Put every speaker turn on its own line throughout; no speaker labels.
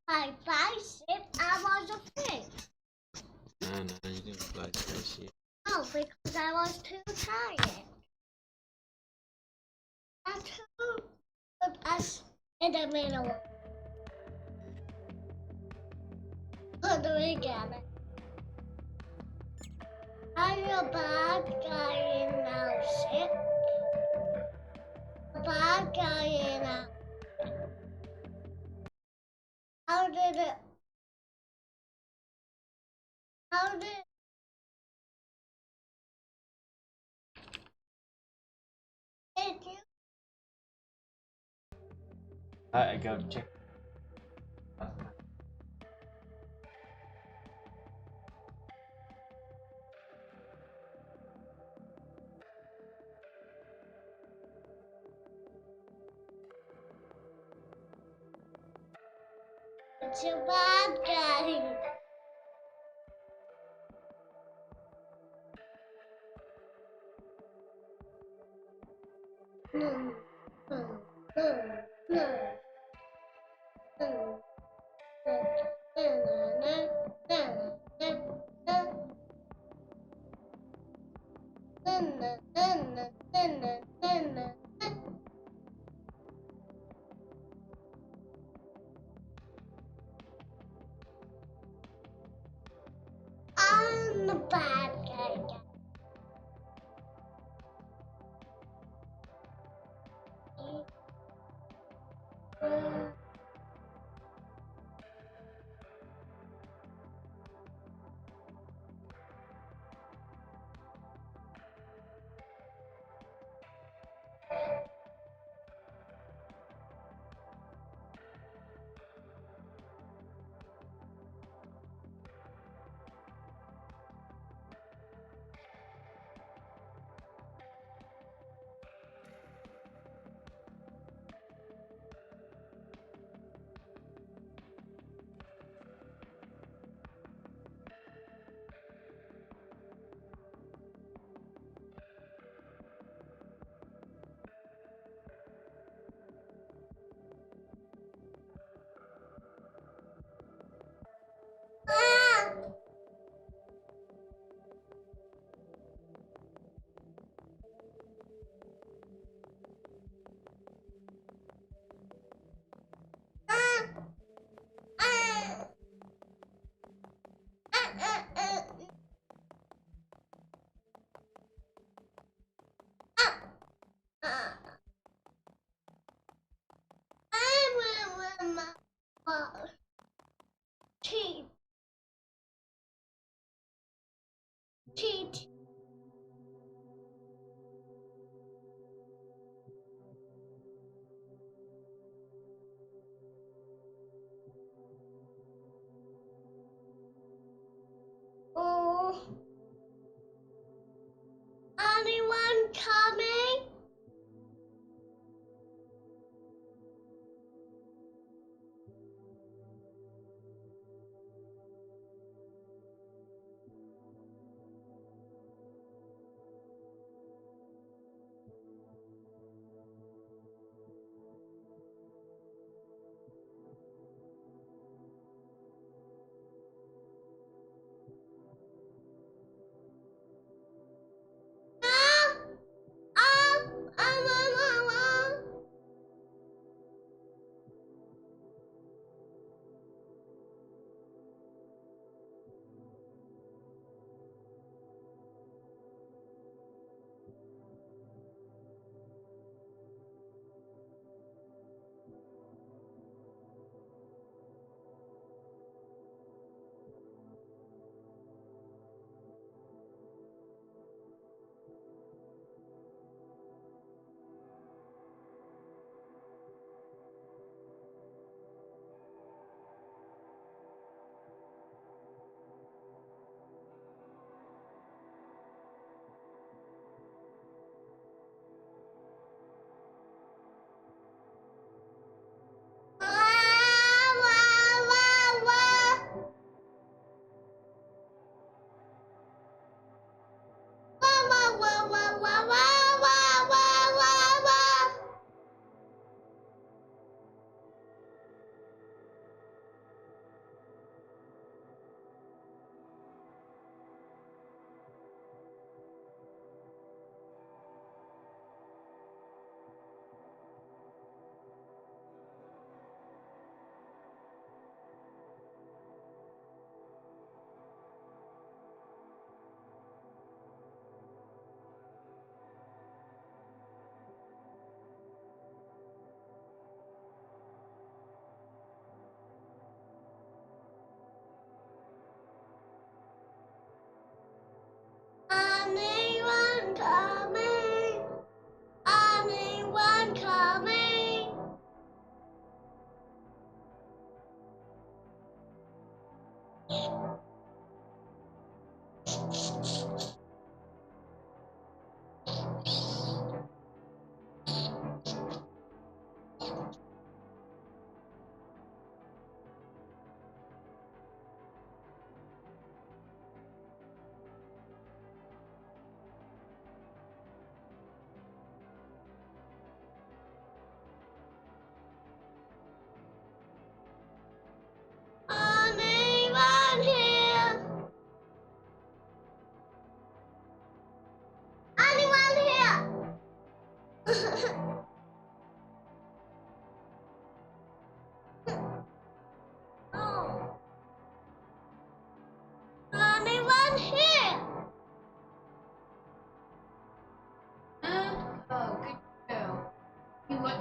I spaceship. I was a fish.
No, you didn't fly spaceship.
No, because I was too tired. I put us in the middle. How do we get it? I'm a bad guy in our ship. A bad guy in our. How did it? How did? Did you?
I go check.
It's a bad guy. No, no, no, no, no. I'm the bad guy.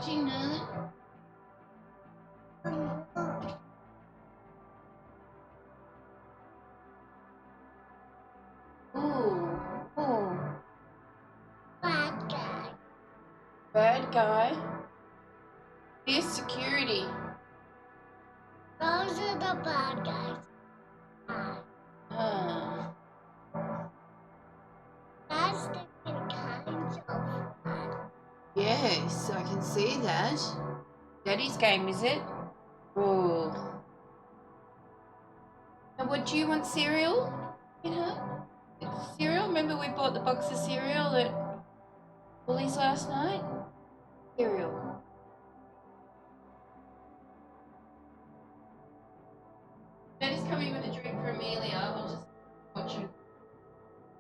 watching none? Ooh, ooh.
Bad guy.
Bad guy. Fierce security.
Those are the bad guys. That's different kinds of bad.
Yes, I can see that. Daddy's game, is it? Ooh. Now, what do you want cereal? In her? Cereal? Remember we bought the box of cereal at Woolies last night? Cereal. Daddy's coming with a drink for Amelia. We'll just watch her.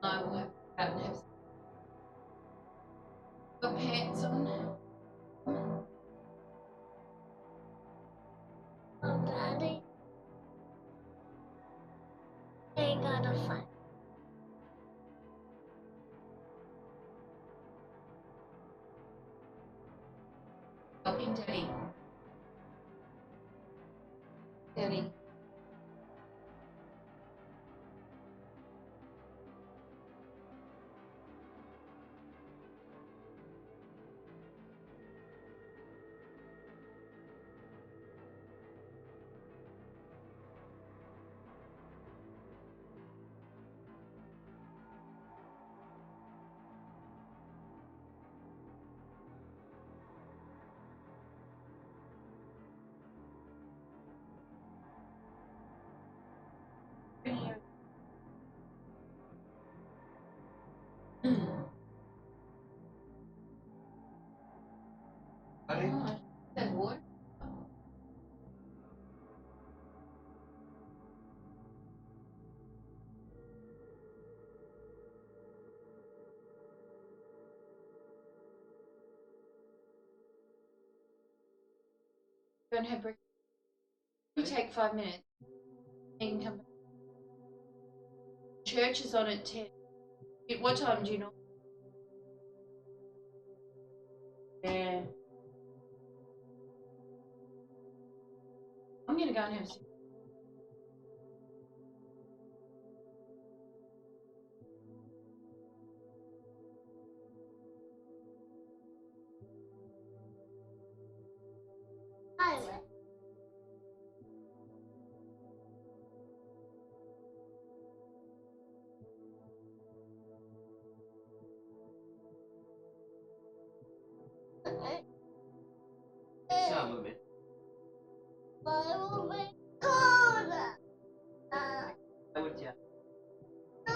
I will have out and have some. Got pants on.
Oh, Daddy. They gotta fight.
Helping Daddy. Daddy. Oh, that water. Go and have breakfast. You take 5 minutes. You can come back. Church is on at 10. What time do you know? Yeah. I'm gonna go and have some.
Pilot.
Some of it.
I will be cold.
I would, yeah.
No.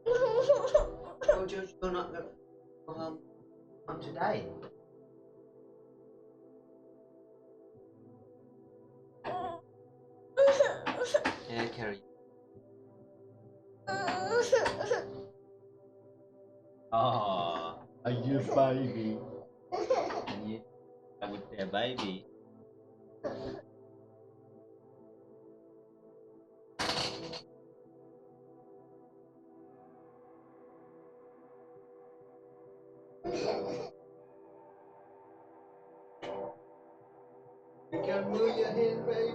Oh, George, you're not going to go home on today. Yeah, Carrie. Oh, are you a baby? Yeah, I would say baby. You can move your hand, baby.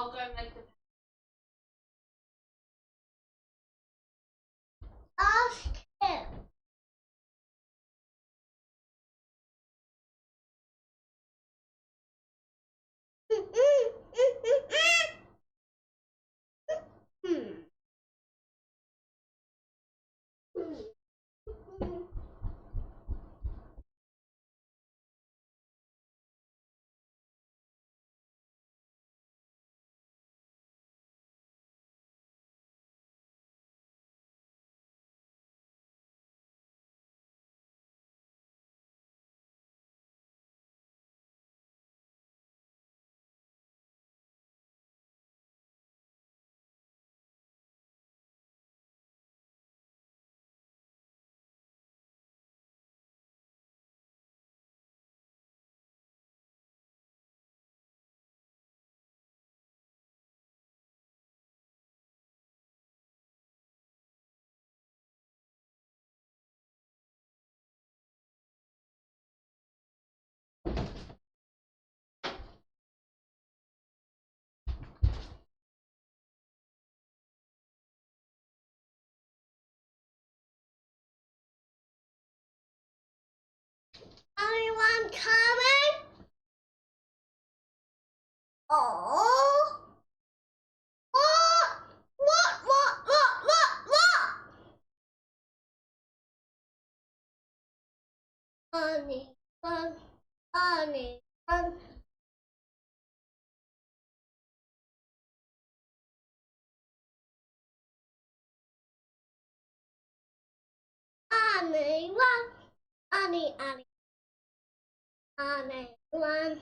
I'll go make the.
Ask him. Anyone coming? Oh. What? Honey, honey, honey. Anyone, anyone, anyone, anyone,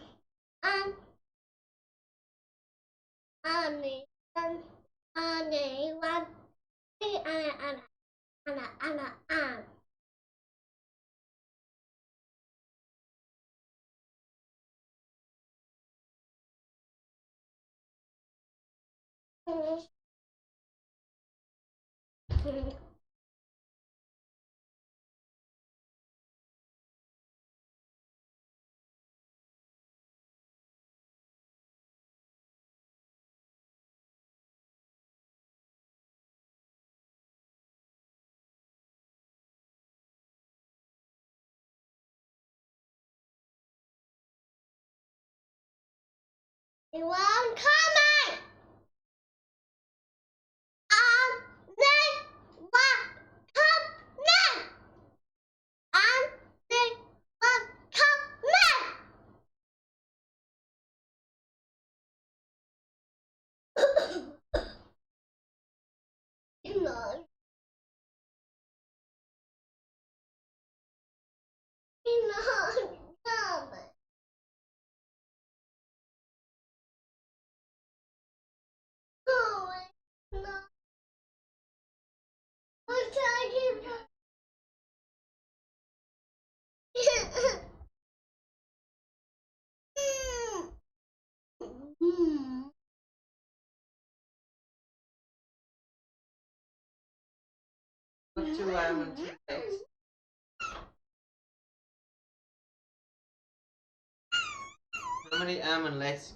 anyone, anyone. Anyone coming? Anyone coming? Anyone coming? No. No, coming. Oh, no. What's talking about?
Put 2 almond 2 eggs. How many almond legs?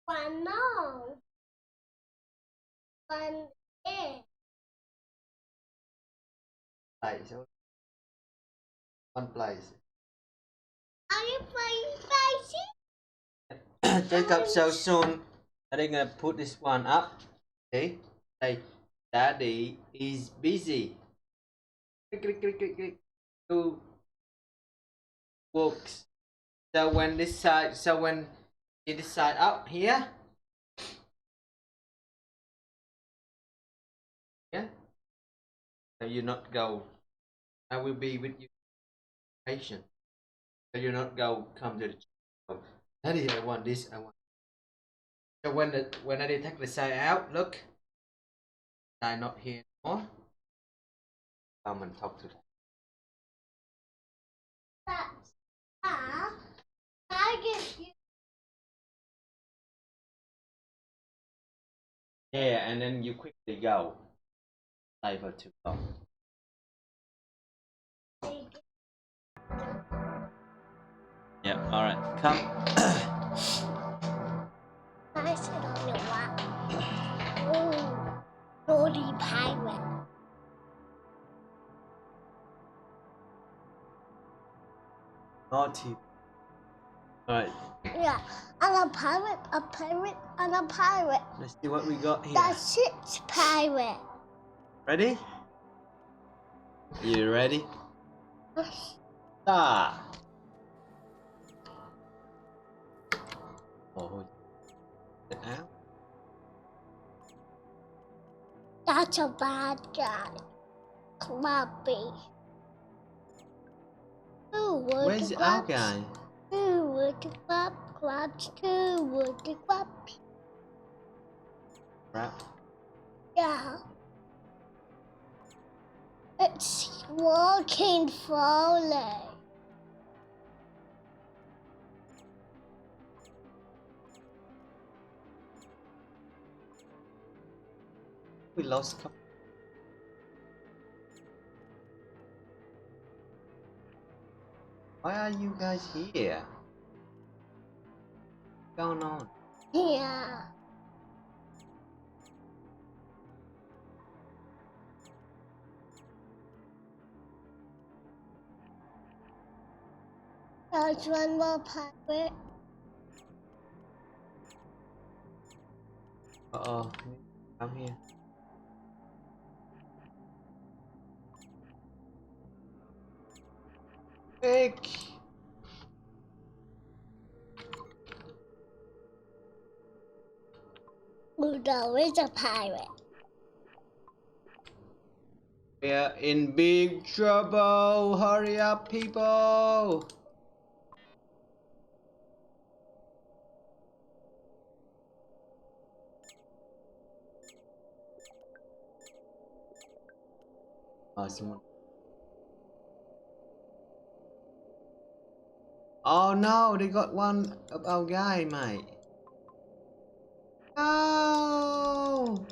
One no. One egg.
Place. One place.
Are you playing spicy?
Jacob, so soon are they gonna put this one up? Okay. Say, Daddy is busy. Click, click, click, click, click. Two books. So when this side, so when this side up here, yeah. So you not go. I will be with you, patient. So you not go. Come to the. Oh, Daddy, I want this. I want. So when I take the side out, look, side not here anymore. Come and talk to them.
That's I give you.
Yeah, and then you quickly go. Able to go. Yep. All right. Come.
I said on the rock. Oh, naughty pirate.
Naughty. All right.
Yeah, I'm a pirate, and a pirate.
Let's see what we got here.
That's it, pirate.
Ready? You ready? Ah. Oh. Get out.
That's a bad guy. Clubby. Who would
Where's
the
our
clubs?
guy?
Who would the clubs? Who would the clubs?
Rap.
Yeah. It's walking slowly.
We lost a couple. Why are you guys here? What's going on?
Yeah. There's one more pirate.
Uh-oh. I'm here. Quick!
Udo is a pirate.
We're in big trouble! Hurry up, people! Oh, someone. Oh no, they got one of our guy, mate. No!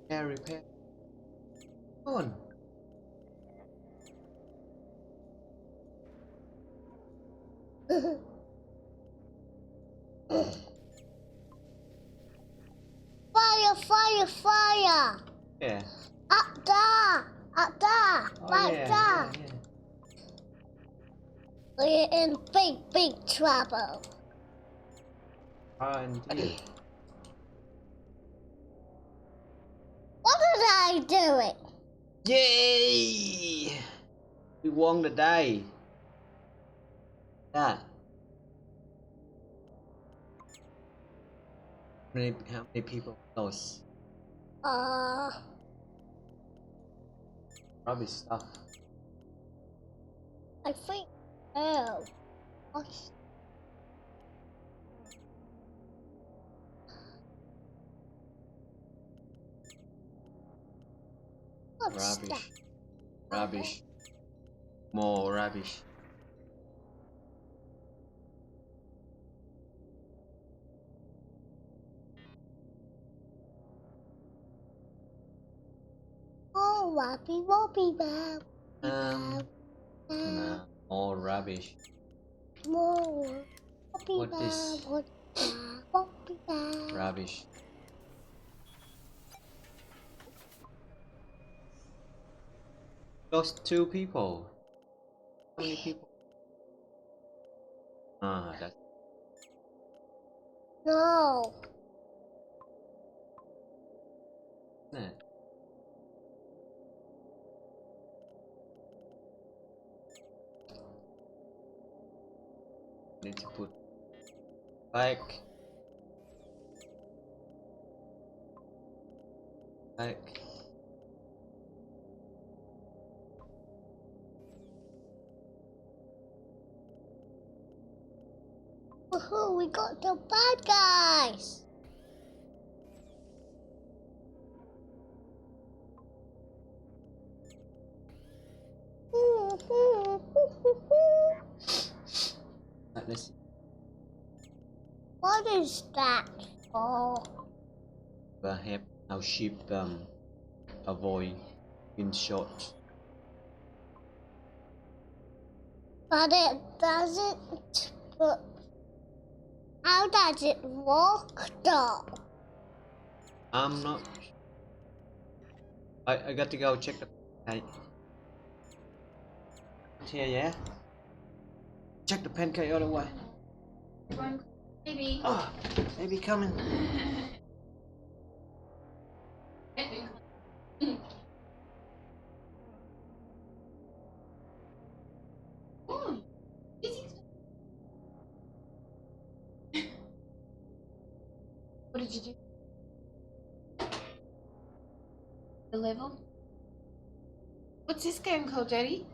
Yeah, repair. Come on.
Fire, fire, fire!
Yeah.
Up there! Up there!
Oh,
Right
yeah,
there!
yeah.
We're in big, big trouble.
Oh, indeed.
What did I do it?
Yay! We won the day. That. How many people lost? Rubbish stuff.
I think. Oh. What's that?
Rubbish. Rubbish. More rubbish.
Oh, Wobbly Wobbly Bob.
No, more rubbish.
More Wobbly
What is-
Bob. Wobbly Bob.
Rubbish. Lost 2 people. How many people? Ah, that's
No.
it. Need to put back. Back.
Woohoo, we got the bad guys.
let's see.
What is that for?
I have our ship avoid wind shots.
But it doesn't. But how does it work though?
I'm not. I got to go check the. Pancake. Here, yeah. Check the pancake all the way.
Maybe.
Oh, maybe coming.
Oh, what did you do? The level? What's this game called, Daddy?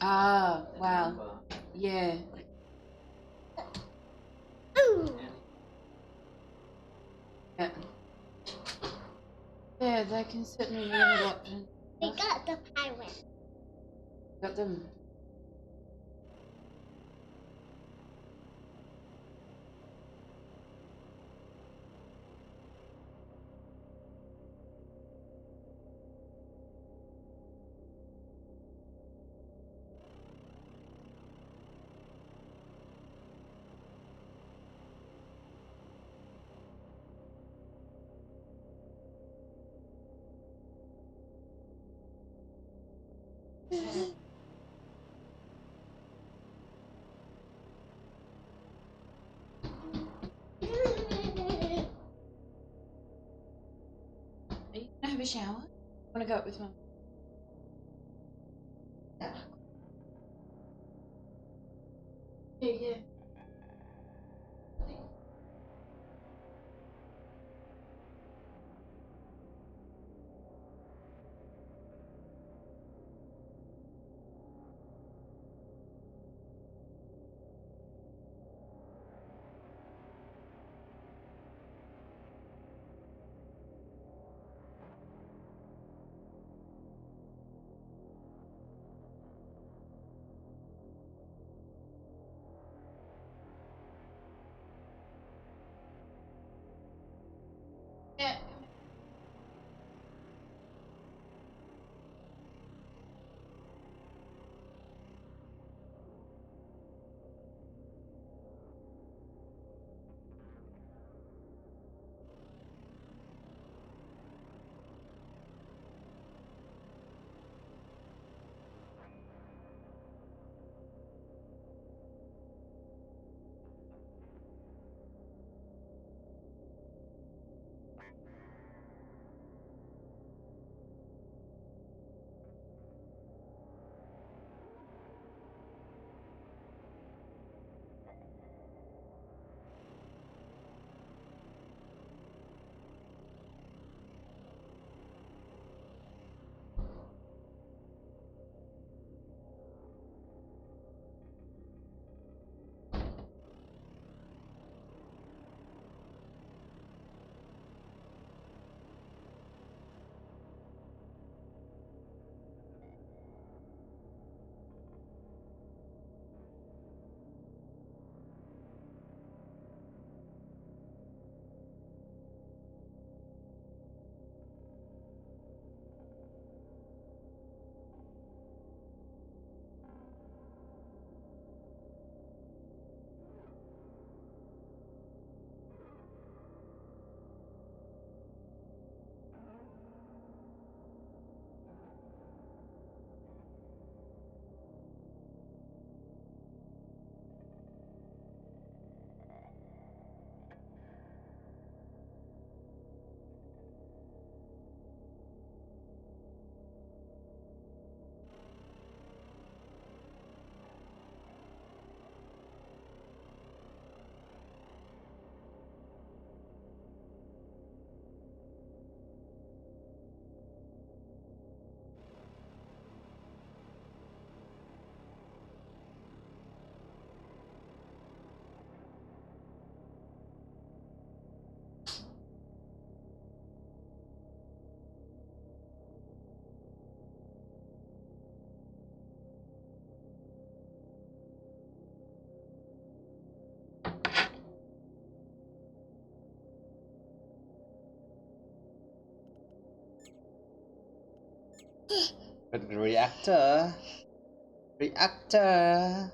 Ah, wow. Yeah.
Ooh,
Yeah. Yeah, they can certainly learn a lot.
we got the pirate.
Got them. Are you gonna have a shower? Wanna go up with Mum? Yeah, yeah.
But reactor. Reactor.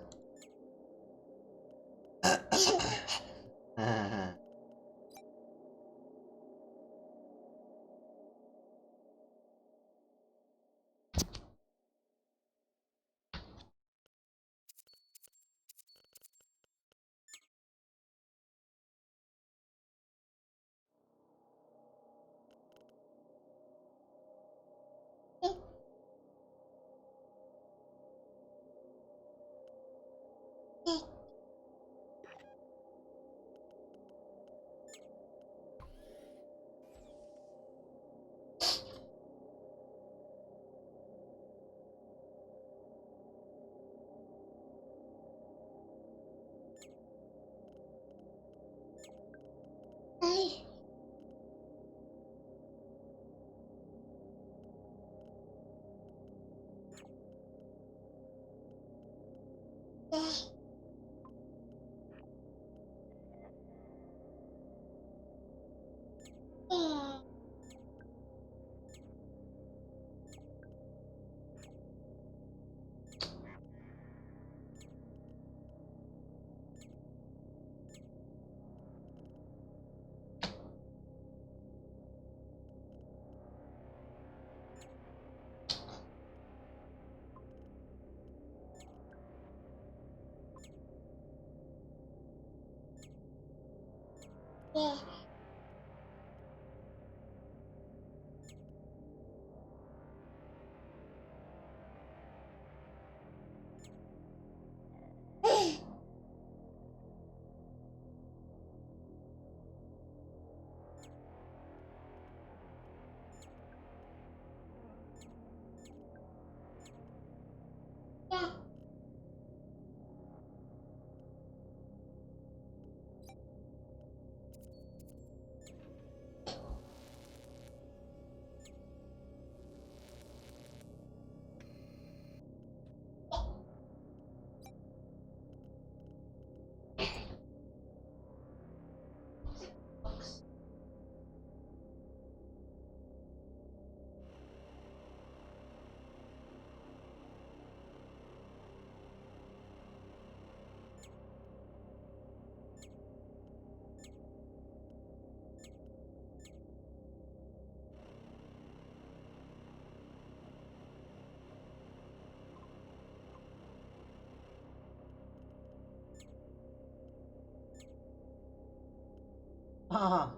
Ah.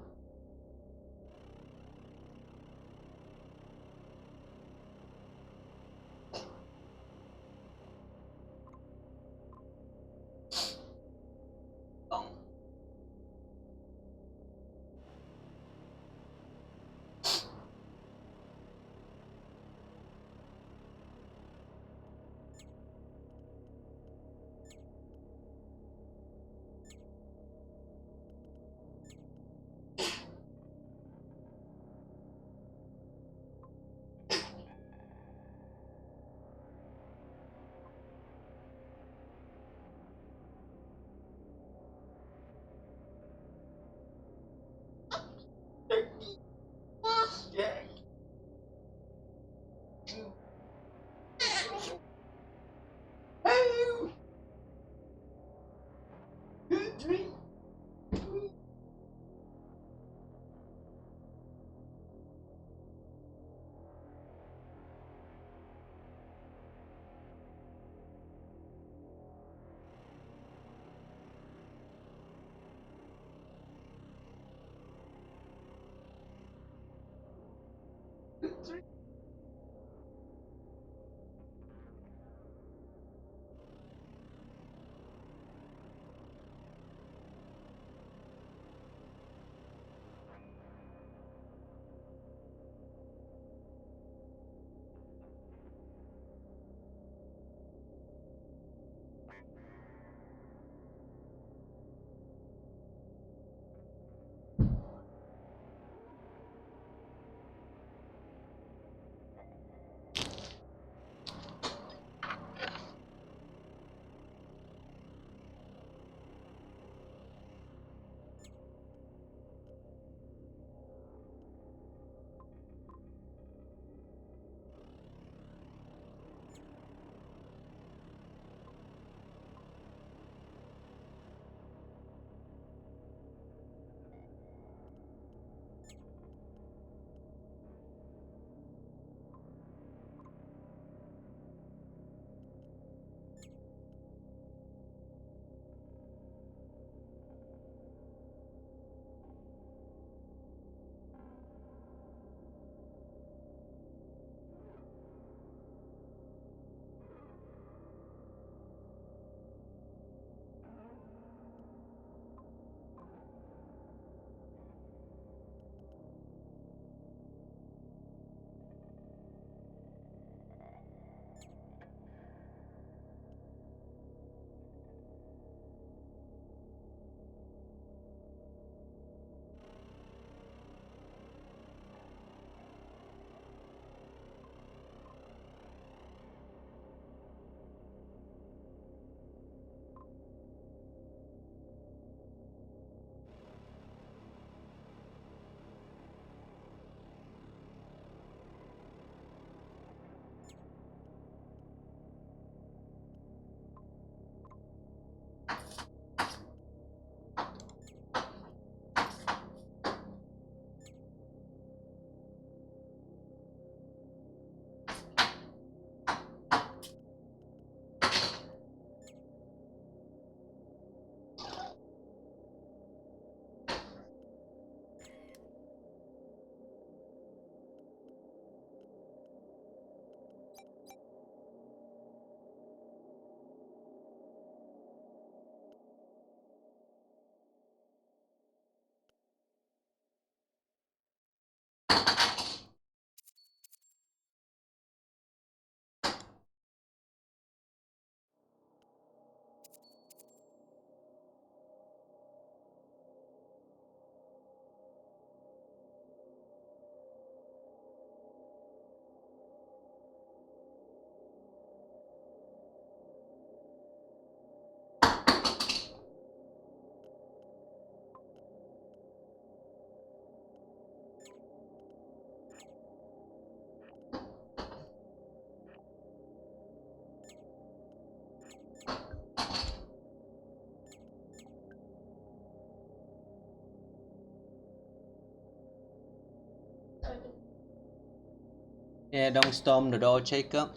Yeah, don't storm the door, Jacob.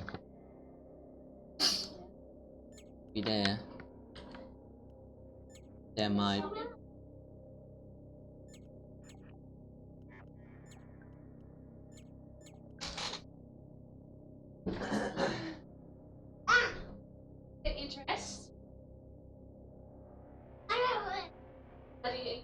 Be there. There might.
Get your dress. How do you?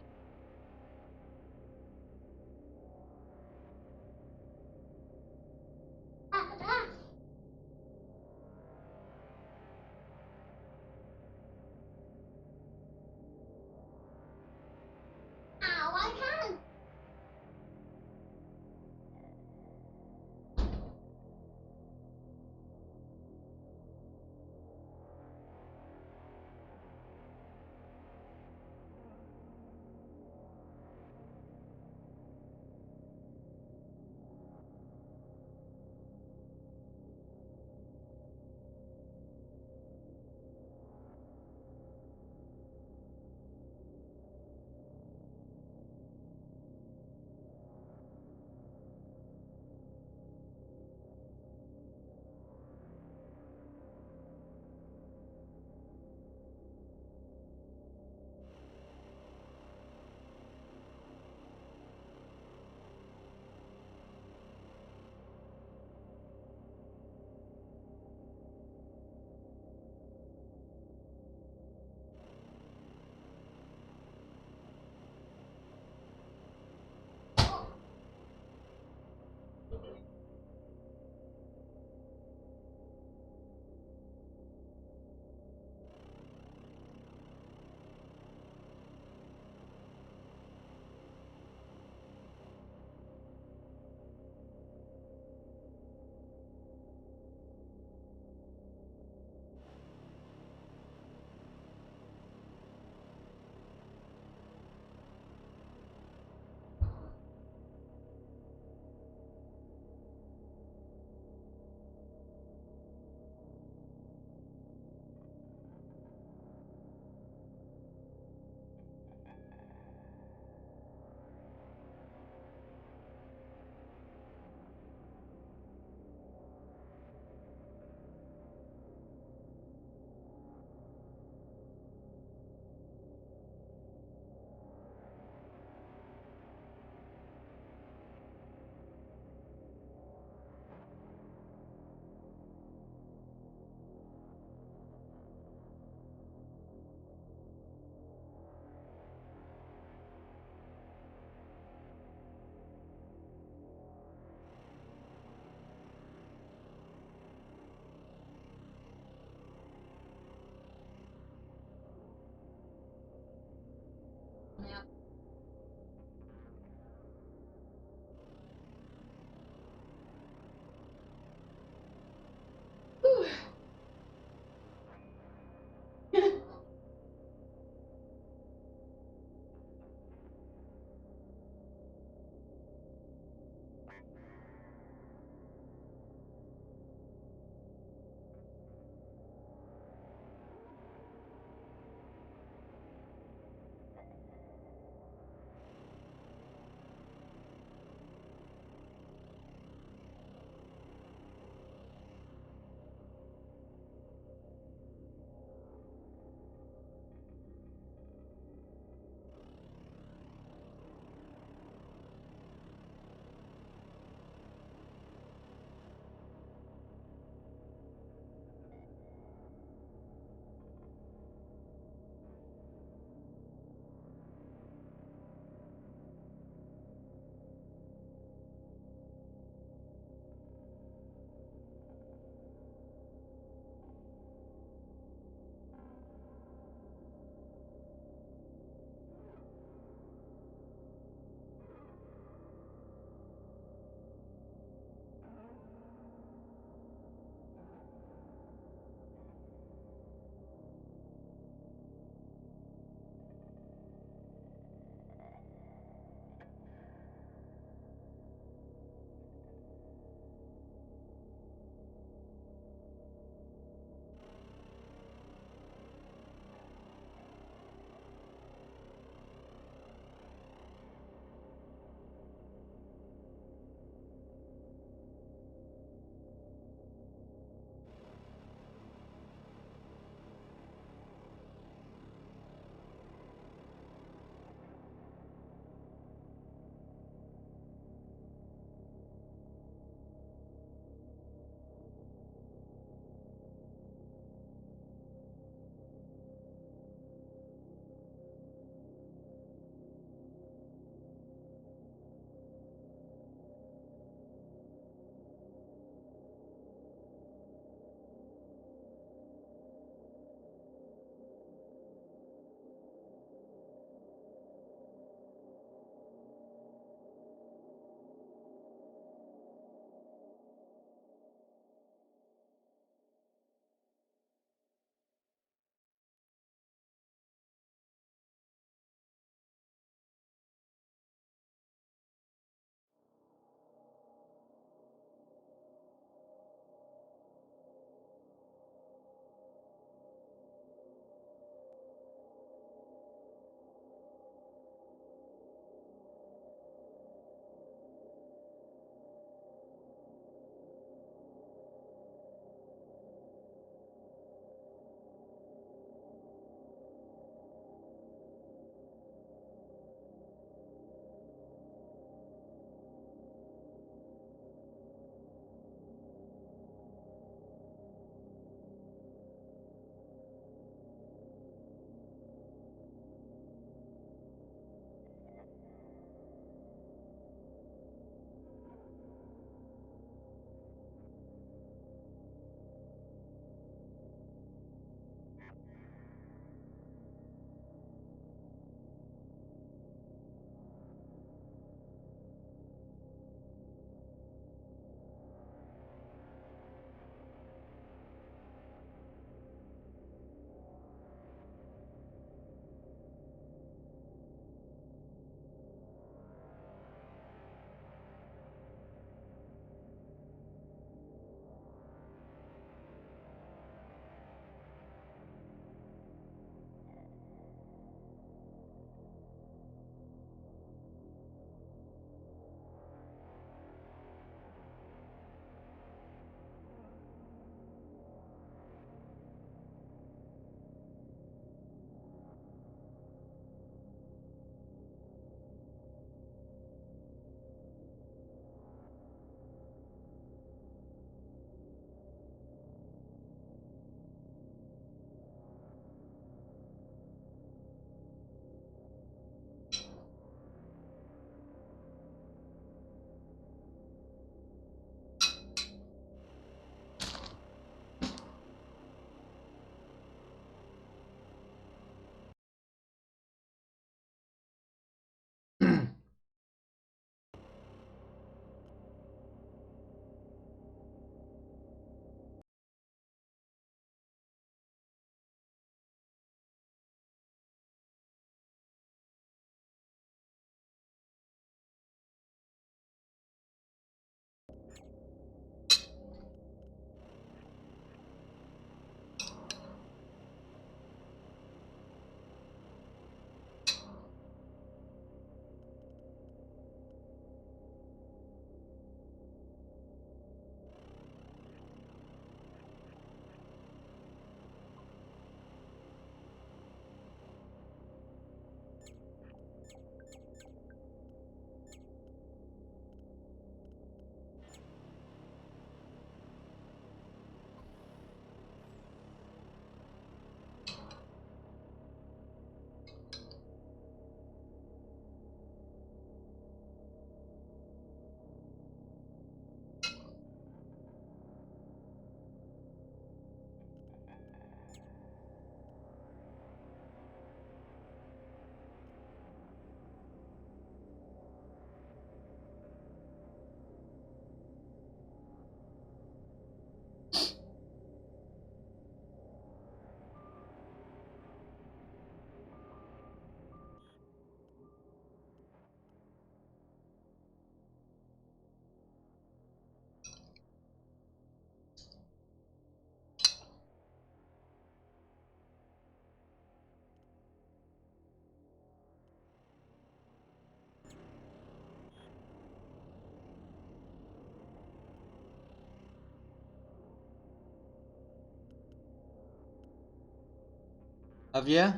Have you?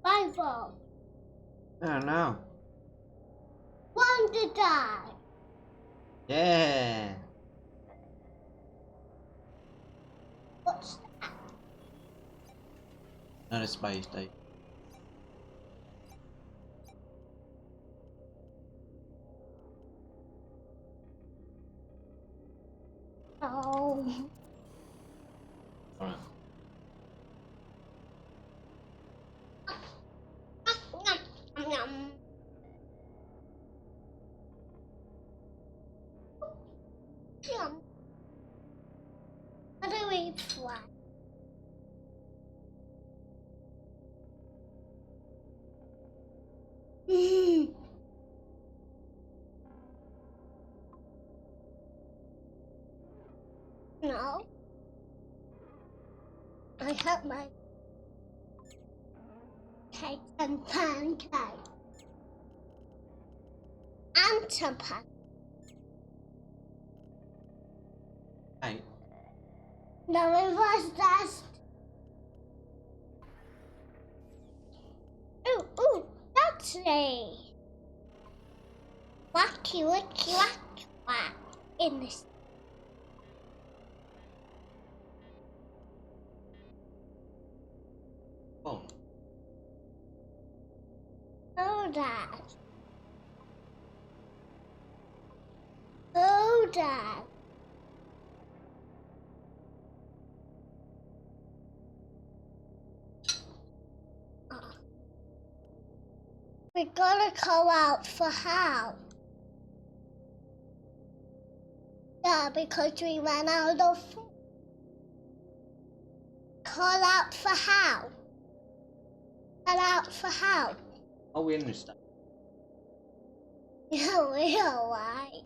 Bible.
I don't know.
Wonder die.
Yeah.
What's that?
Not a space station.
Oh.
Alright.
Yum. Yum. How do we fly? No. I have my cake and pancake. And some pancake.
Hey.
No, it was just. Ooh, that's a wacky, wacky, wacky, wack in this.
Oh.
Oh, Dad. Oh, Dad. We gotta call out for help. Yeah, because we ran out of food. Call out for help. Call out for help.
Oh, we in this stuff.
Yeah, we are right.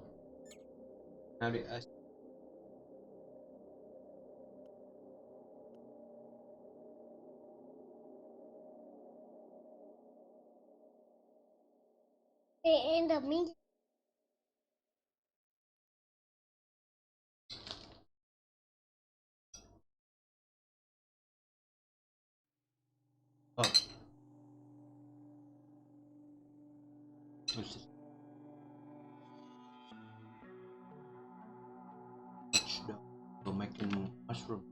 How do I...
We're in the meeting.
Oh. What's this? Touchdown. We're making mushroom.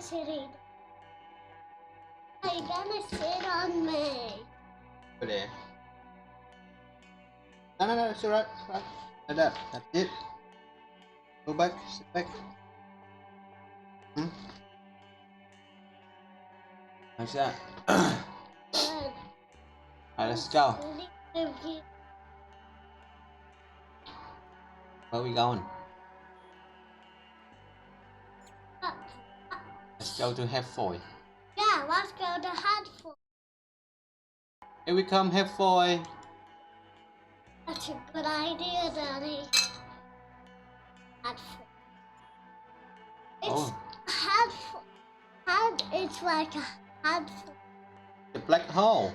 sitting. Are you gonna sit on me?
Over there. No, it's alright. Right. Like that. That's it. Go back. Sit back. How's that?
Good.
Alright, let's go.
Sitting with you.
Where are we going?
Uh,
Let's go to Halfway.
Yeah, let's go to Hartford.
Here we come, Halfway.
That's a good idea, Daddy. Hartford. It's
Oh,
Hartford. It's like a Hartford.
the black hole.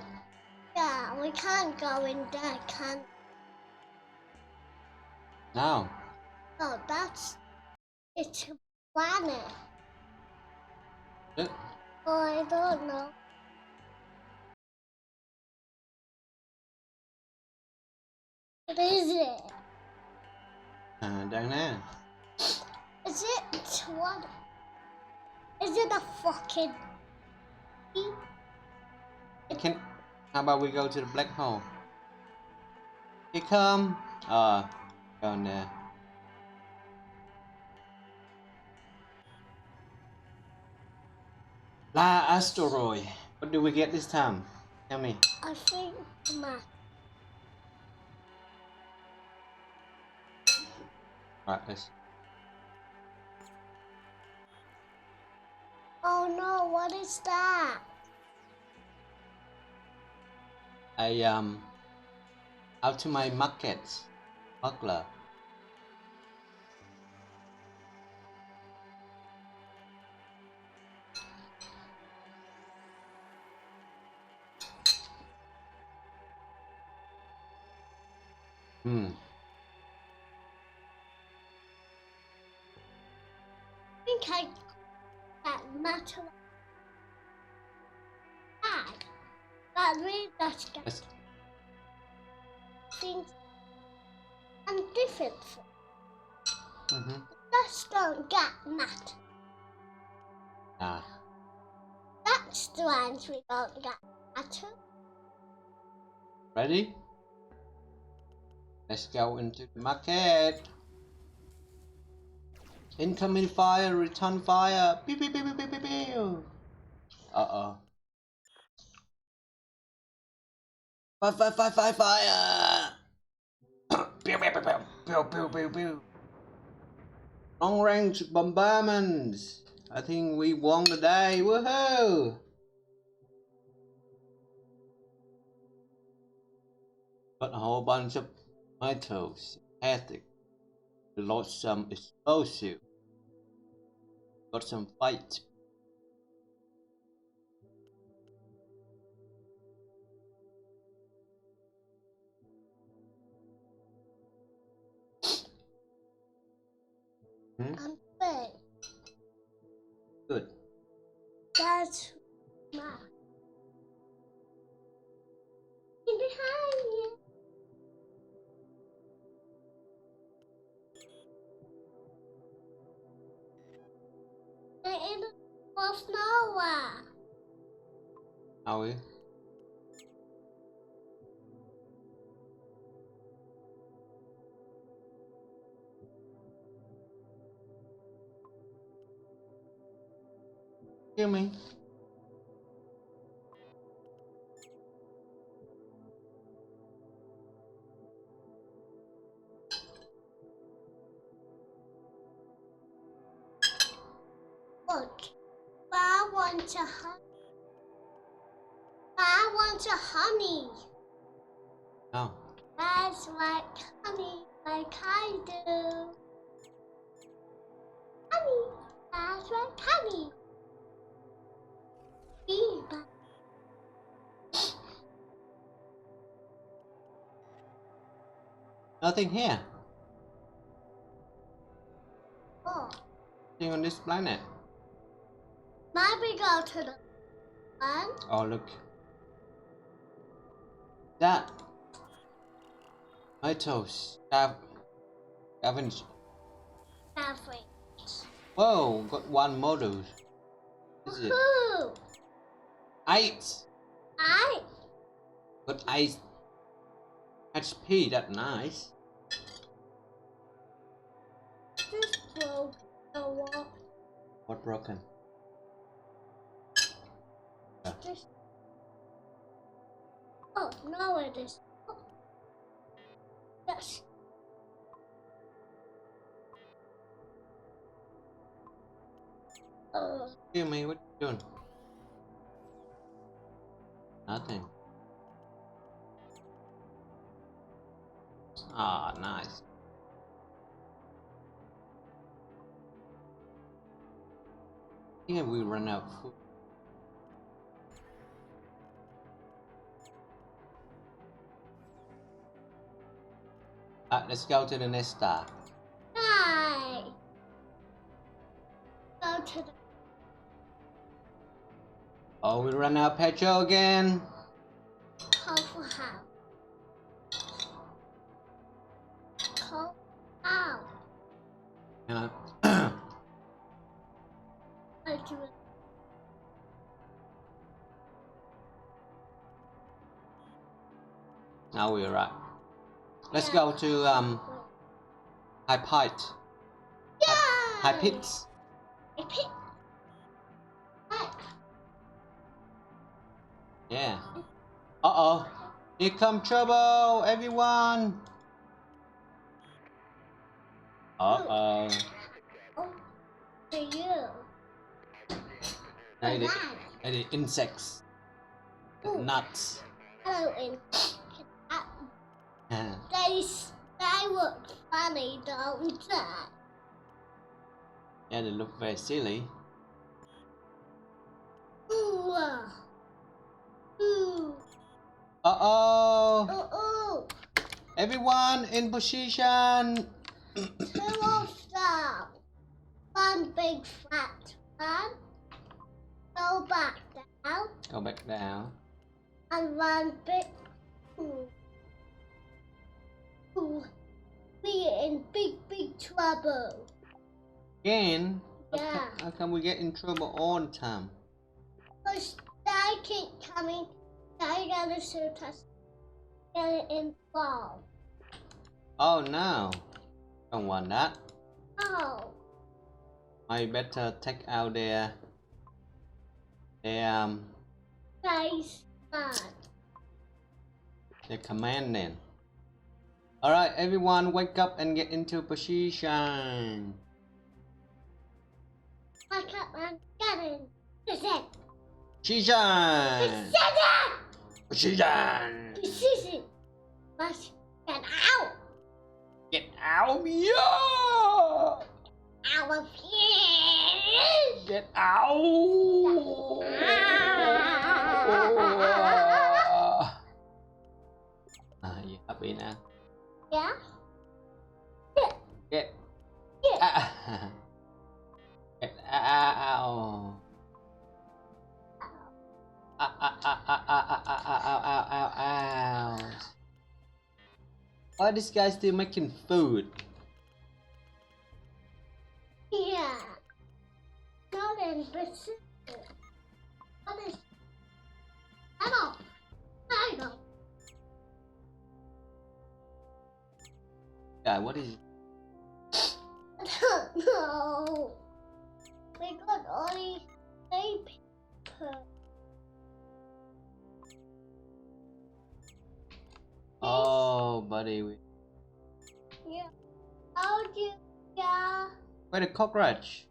Yeah, we can't go in there, can
No.
No, it's a planet.
Look.
Oh, I don't know. What is it?
Down there.
Is it what? Is it a fucking?
How about we go to the black hole? Here come. Down there. La asteroid. What do we get this time? Tell me.
I think my.
Right, let's.
Oh no! What is that?
Out to my markets. Buckler.
I think that matter. That really that's
Let's,
things and different.
mm-hmm.
That's don't get matter.
Ah.
That's the ones we don't get matter.
Ready? Let's go into the market. Incoming fire, return fire. Pew, pew, pew, pew, pew, pew, pew. Uh-oh. Fire! Pew, pew, pew, pew, pew, pew, pew, pew. Long range bombardments. I think we won the day. Woohoo! Got a whole bunch of metals. Fantastic. We lost some explosive. Got some fight.
And wait,
Good.
that's my behind you. They're in the middle of nowhere.
Are we? Hear me?
Look, I want a honey. I want a honey.
No.
That's like honey, like I do. Honey, that's like honey. Bee.
Nothing here.
Oh,
Nothing on this planet.
maybe go to the one.
Oh, look. That. Metals. Scavenge.
Halfway.
Whoa, got one model. Is it?
Woohoo!
Ice.
I.
But ice. HP, that's nice.
This broke the wall.
What broken?
This. Oh, no, it is. Oh. Yes.
Excuse me, what you doing? Nothing. Ah, nice. I think we run out of food. Let's go to the next star.
Hi. Go to the.
Oh, we run out of petrol again.
Coffee house. Coffee house.
Yeah.
Go to it.
Now we're right. Let's go to High Pite. High Pits.
I pick. Hi.
Yeah. Uh-oh. Here come trouble, everyone. Uh-oh.
Oh, for you.
Hey,
Banana.
the insects. The
Ooh.
nuts.
Hello, and they look funny, don't they?
Yeah, they look very silly.
Ooh. Ooh.
Uh-oh.
Ooh.
Everyone in position.
Two of them. One big flat one. Go back down.
Go back down.
And one big. Ooh. Ooh. We're in big trouble.
Again?
Yeah.
How come we get in trouble all the time?
Because they keep coming. They're gonna shoot us. Get involved.
Oh no. Don't want that.
Oh.
I better take out their
Face man.
their command then. Alright, everyone wake up and get into position.
I can't get in. This is it.
Position! Position!
This is it. Let's get out.
Get out! Yeah!
Out of here.
Get out! You happy now?
Yeah?
Get
Yeah.
out! Get out! Ow. Why are these guys still making food?
Yeah. Not in this. What is. I don't.
Yeah, what is it?
I don't know. We got only paper.
Oh, buddy.
Yeah. How do you, yeah.
Where the cockroach?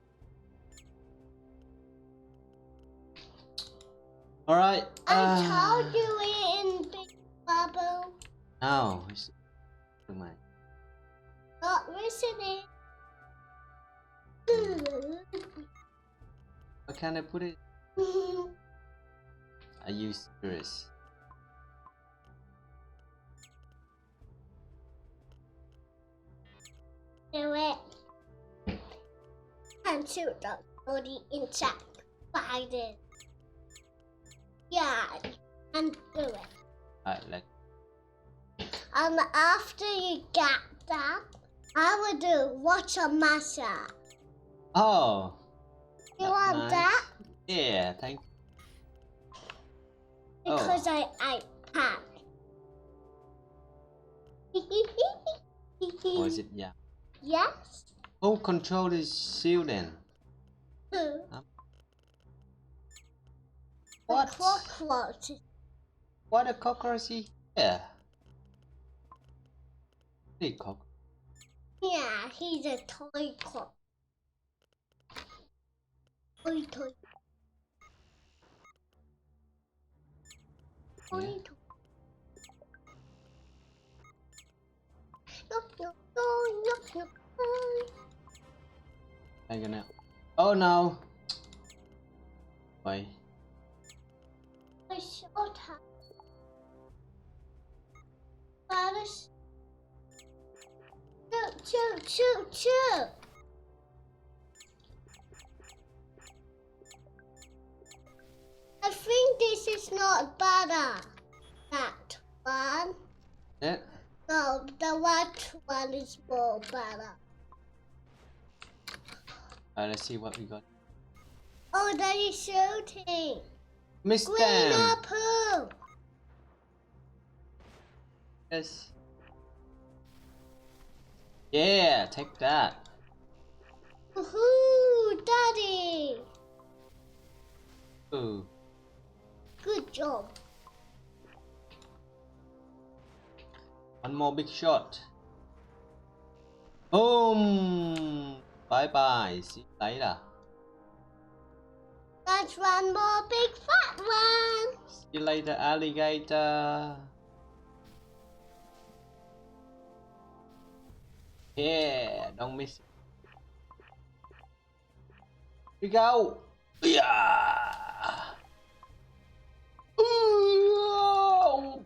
Alright.
I told you we're in big bubble.
No. It's too much.
Not listening.
Where can I put it? Are you serious?
Do it. And shoot the body insect spider. Yeah, and do it.
Alright, let's.
After you get that, I will do water massage.
Oh!
You
that's
want
nice.
that?
Yeah, thank you.
Because I pack.
Was it? Yeah.
Yes.
Who control this shield then?
Who?
What?
The cockroach.
What a cockroach is here? Hey, cockroach.
Yeah, he's a toy cock. Toy.
Yeah.
No.
I'm gonna. Oh no! Wait.
I shot her. But shoot. I think this is not better. That one.
Yeah.
No, the white one is more better.
Alright, let's see what we got.
Oh, that is shooting.
Missed
Green
them!
apple.
Yes. Yeah, take that.
Woohoo, Daddy.
Ooh.
Good job.
One more big shot. Boom! Bye bye. See you later.
That's one more big fat one.
See you later, alligator. Yeah, don't miss it. Here we go. Yeah. Ooh.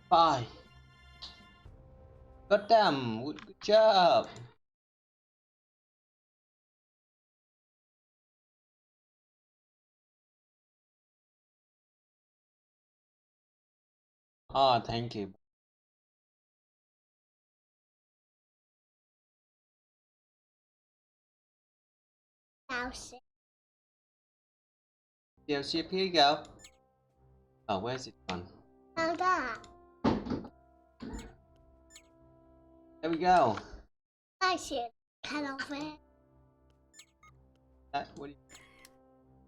Bye. Got them. Good job. Oh, thank you.
Now sit.
Yeah, ship, here you go. Oh, where's it gone?
Now that.
There we go.
I see. Cut off it.
That what do you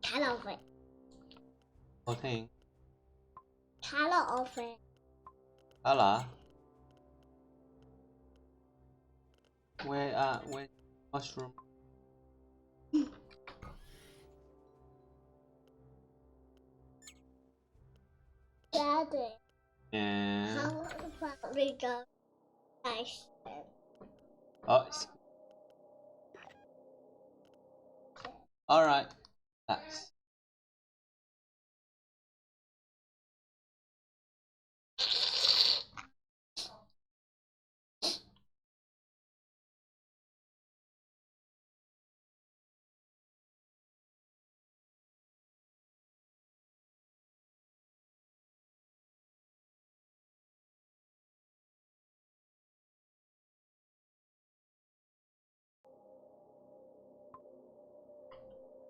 Cut off it.
whole thing?
Cut off it.
Hello. Where mushroom?
Daddy.
Yeah.
How about we go nice?
Oh, it's all right. That's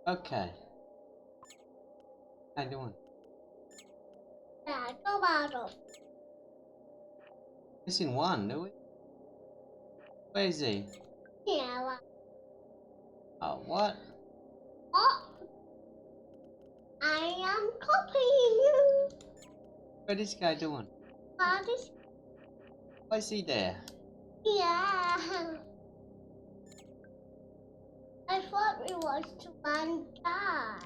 okay. How you doing?
Yeah, go bottom.
Missing one, do we? Where is he?
Yeah, well,
Oh, what?
oh, I am copying you.
What is this guy doing?
What is?
Why is he there?
Yeah. I thought it was to one guy.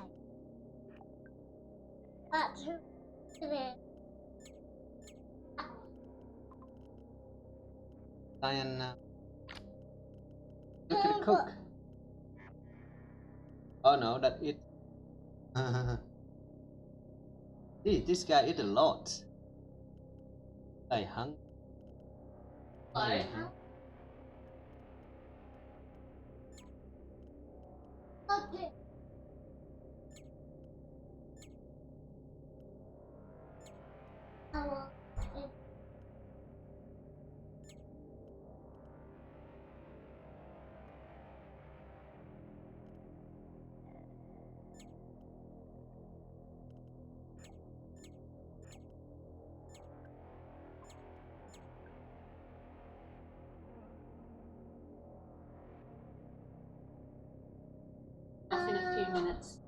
But who did it?
Lion, look at the cook. Oh no, that it. This guy eat a lot. I hungry.
Sorry. Okay.
minutes.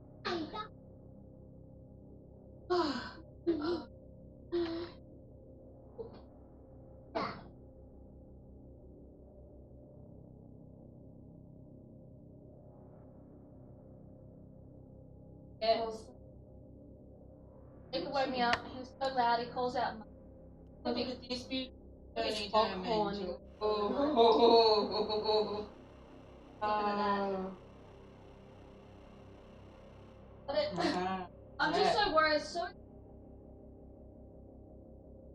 Yeah. Nick woke me up. He was so loud. He calls out. Because this beautiful it's foghorn. Oh. I'm just so worried. So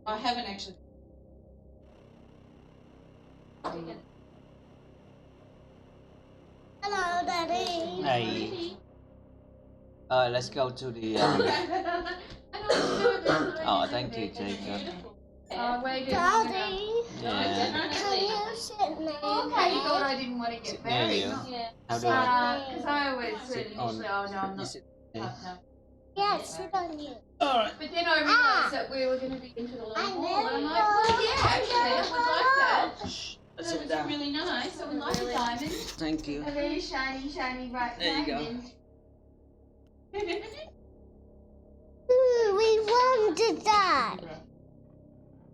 I haven't actually.
Hello, Daddy.
Hey. Let's go to the. Oh, thank you, Jacob.
Where
Daddy,
Yeah.
can you sit near
Okay, you
me?
thought I didn't want to
Sit
get
near
married.
you.
Yeah.
How do I?
Because I always said
Sit on.
initially, oh no, I'm
You
not.
sit there.
Yes, sit on you.
Alright.
But then I realised that we were going to be into the long
I
haul, and I'm
never
like, well, yeah, actually, I would like that.
Shh.
That
Sit
was
down.
really nice. I would like a diamond.
Thank you.
A very shiny, shiny bright
There you go.
diamond.
We won to die.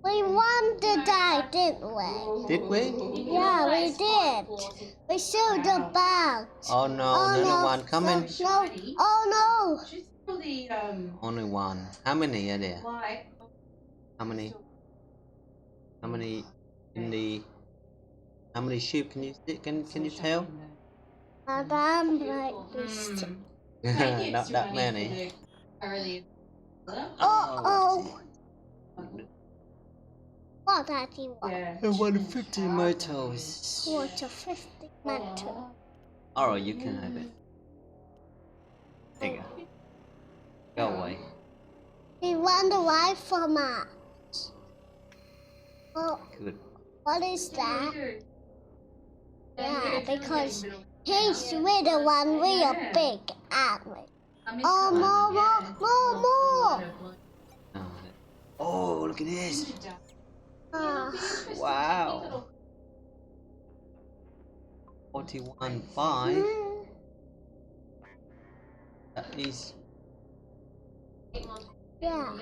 We won to die, didn't we?
Did we?
Yeah, we did. We showed the belt.
Oh no,
Oh,
another
no.
one coming.
No. Oh no.
She's really,
Only one. How many are there?
like.
How many? How many in the? How many sheep can you see? Can you tell?
Madame like this.
Not that many.
Oh. What, Daddy? What?
Yeah.
150 motors.
What a 50 meter.
Alright, you can have it. There you go. Go away.
He ran away from us. Oh,
Good.
what is that? Yeah, because he's little one, we are big, aren't we? Oh, more.
Oh, look at this. Wow. 41.5. That is.
Yeah.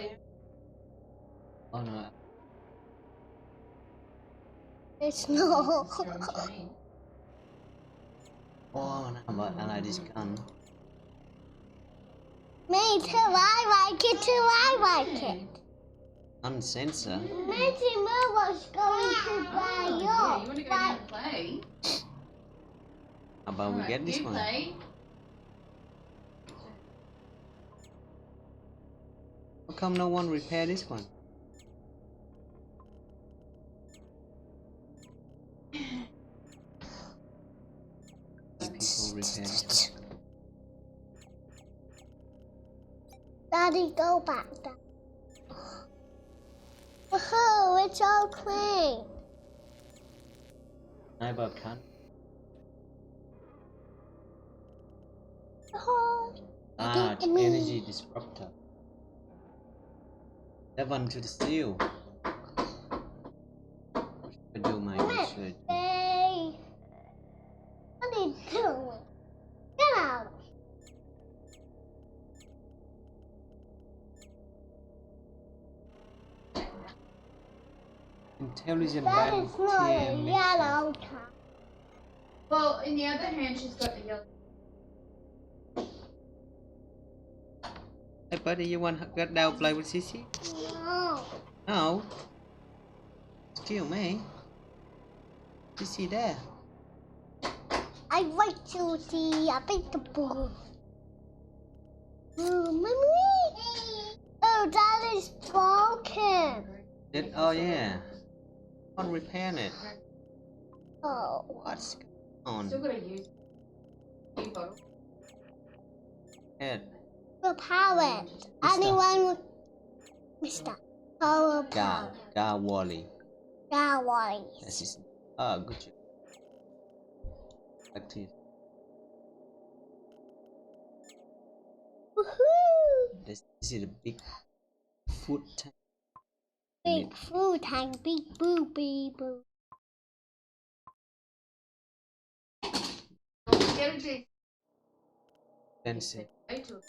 Oh no.
It's no.
Oh no, I like this gun.
Me too, I like it too, I like it.
Gun sensor.
Nancy Moo was going to buy
You
yours.
want to go down and play?
How about we get this
You
one?
play.
How come no one repair this one? People repair it.
Daddy, go back there. Woohoo, it's all clean.
How about can?
Oh,
It's energy disruptor. That one to the steel. I do my research.
hey. What are you doing? Get out.
Intelligent
That is not a
volunteer mission.
yellow car.
Well, in the other hand, she's got the yellow.
Hey buddy, you want to get down play with Sissy?
No.
No. Excuse me. Sissy there.
I like to see a big ball. Oh, mommy. Oh, that is broken.
Oh yeah. On repairing it.
Oh.
What's going
Still
on?
got to use new bottle.
Head.
The power. Anyone with Mr. Power Power.
Wally.
Wally.
That's his. Oh, good job. Back to you.
Woohoo!
This is a big food tank.
Big food tank, big boo bee boo.
Get a
Dancing.
Go to a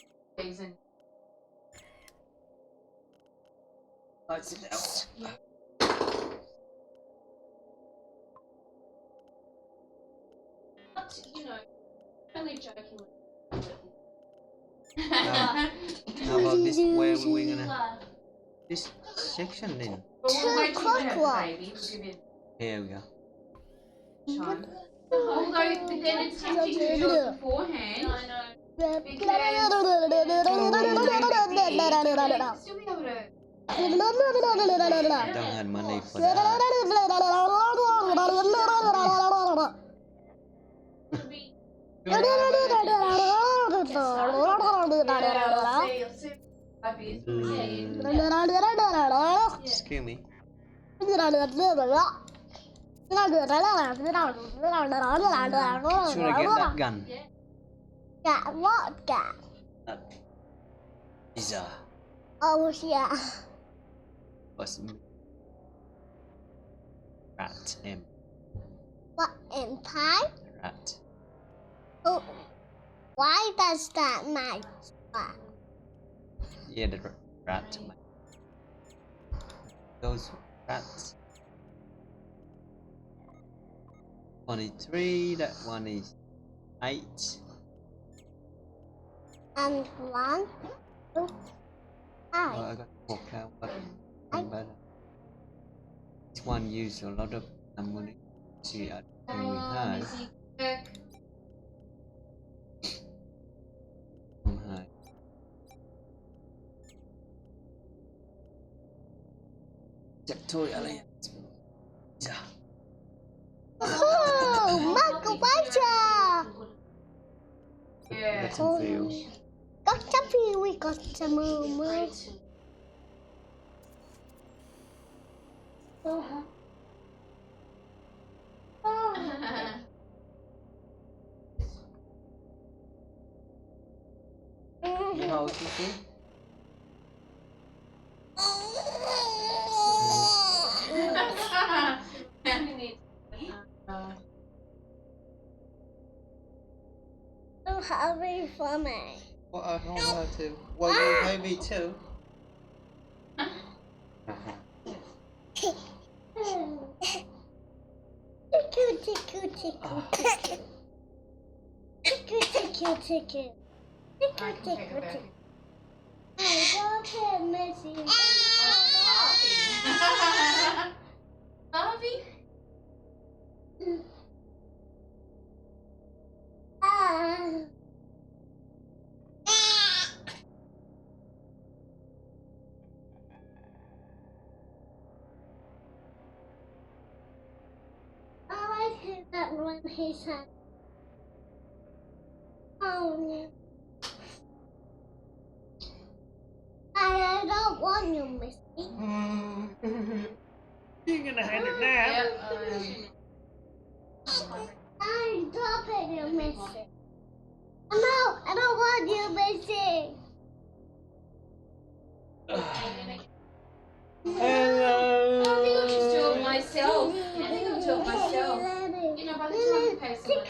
season.
Lights it out.
But, you know, only joking.
How about this? Where are we gonna? This section then.
But we'll wait till you have the
Clockwise.
baby. We'll give you
Here we go.
time. Although, but then it's tempting to do it beforehand. I know. Still be able to.
I don't have money for that. Excuse me. Should I get that gun?
Got what gun?
Pizza.
Oh yeah.
What's rat?
What empire?
Rat.
Oh, why does that matter?
Yeah, the rat. Those rats. 23. That one is 8.
And 1, 2, 5.
Oh, I got 4 count, but better. This one used a lot of money. See, I think we had. High. Toy Alliance. Yeah.
Oh, Michael Butcher!
Yeah.
Let him feel.
Got to feel we got to move.
You know what you think?
So happy for me.
What I don't know to. Well, maybe 2.
Tickle. I got him missing.
Harvey?
I heard that when he said, "Oh, I don't want you, Missy."
You're gonna have it now.
I'm dropping you, Missy. No, I don't want you, Missy.
Hello.
I think I'll just do it myself. I think I'll do it myself. You know, by the time you pay someone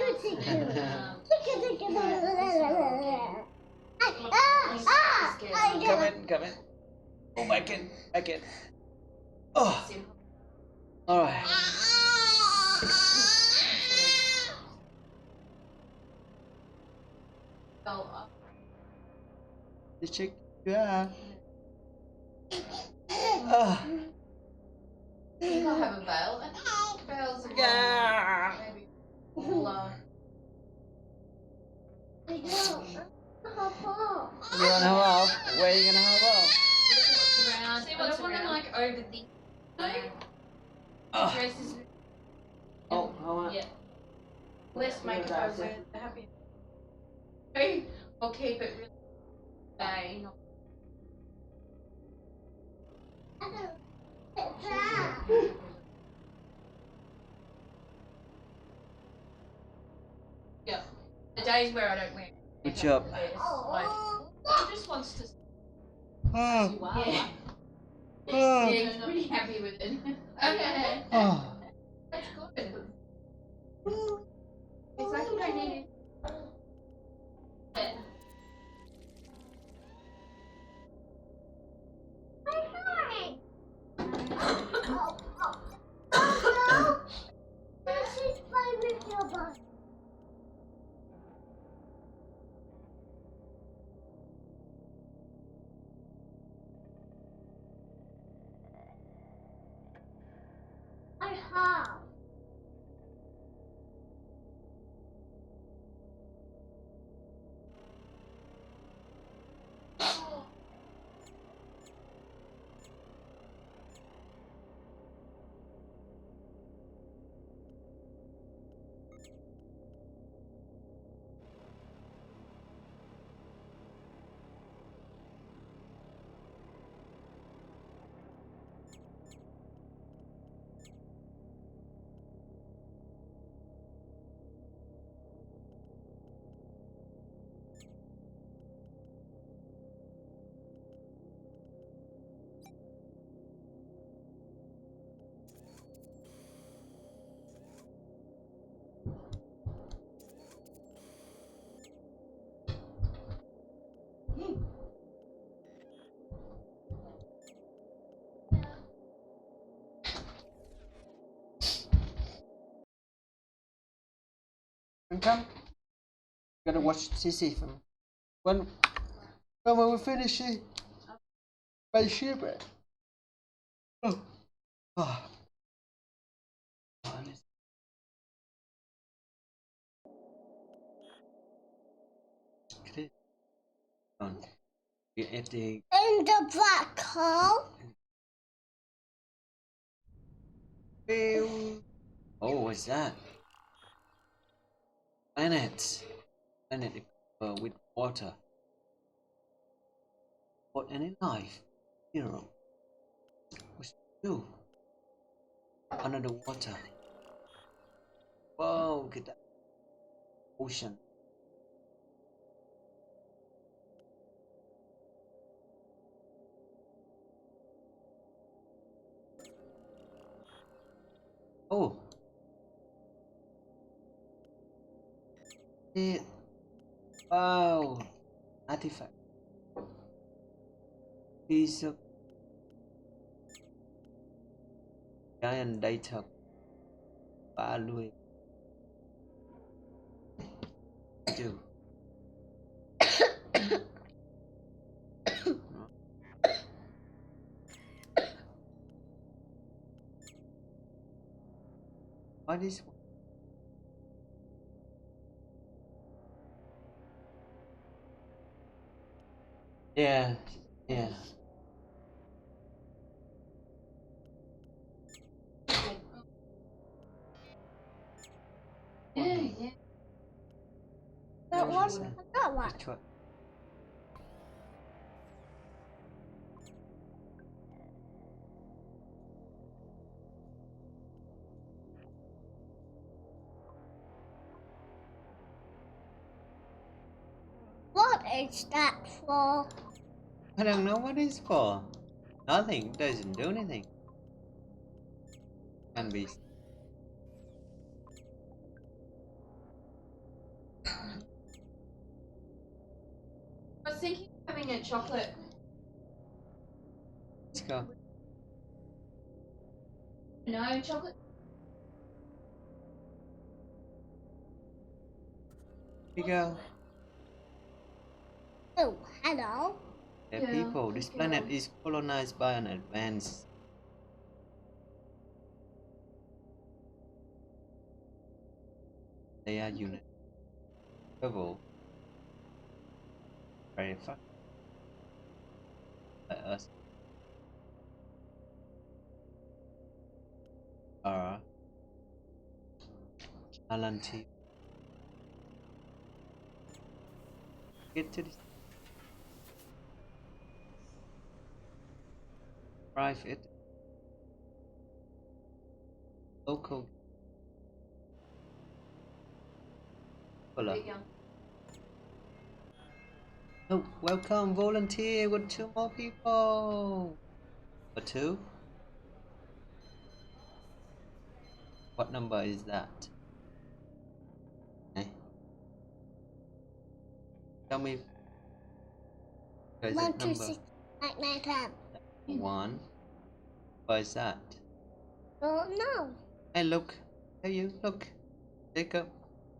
else.
Come in. Oh, back in. Oh, all right. The chick, yeah.
I think I'll have a veil. I think veils are
Yeah.
maybe all
I don't.
You wanna hop off? Where are you gonna hop off?
around. See, but I want to like overthink.
Oh.
Dresses.
Oh, hold on.
Yeah. Less makeup over the happy. Okay. I'll keep it really day. Yeah. The days where I don't wear
Good job.
He just wants to.
Oh.
Yeah.
Oh.
Yeah, he's pretty happy with it. Okay.
Oh.
That's good. It's like you don't need it.
I have.
Come. Gotta watch CC from when we finish it. By ship. Oh. Oh. If they
In the black hole.
oh, what's that? Planet with water. What any life? Hero. What's you? Under the water. Whoa, get that ocean. Oh. Yeah. Wow. Artifact. Piece of giant data value. Do. What is one? Yeah, yeah.
Yeah.
That one?
Which
That one.
Which one?
What is that for?
I don't know what it's for. Nothing. Doesn't do anything. Can be.
I was thinking of having a chocolate.
Let's go.
No, chocolate.
Here we go.
Oh, hello.
Yeah,
Yeah,
people. This
let's
planet
go.
is colonized by an advanced. They are unit level. Very fast by us. Are Alan T. Get to this. Drive it. Local. Color. Oh, welcome, volunteer with 2 more people. Or 2? What number is that? Eh? Tell me. What is
1,
that
2,
number?
6, 8, 9, 10.
1. What is that?
Don't know.
Hey, look. Hey, you. Look. Jacob.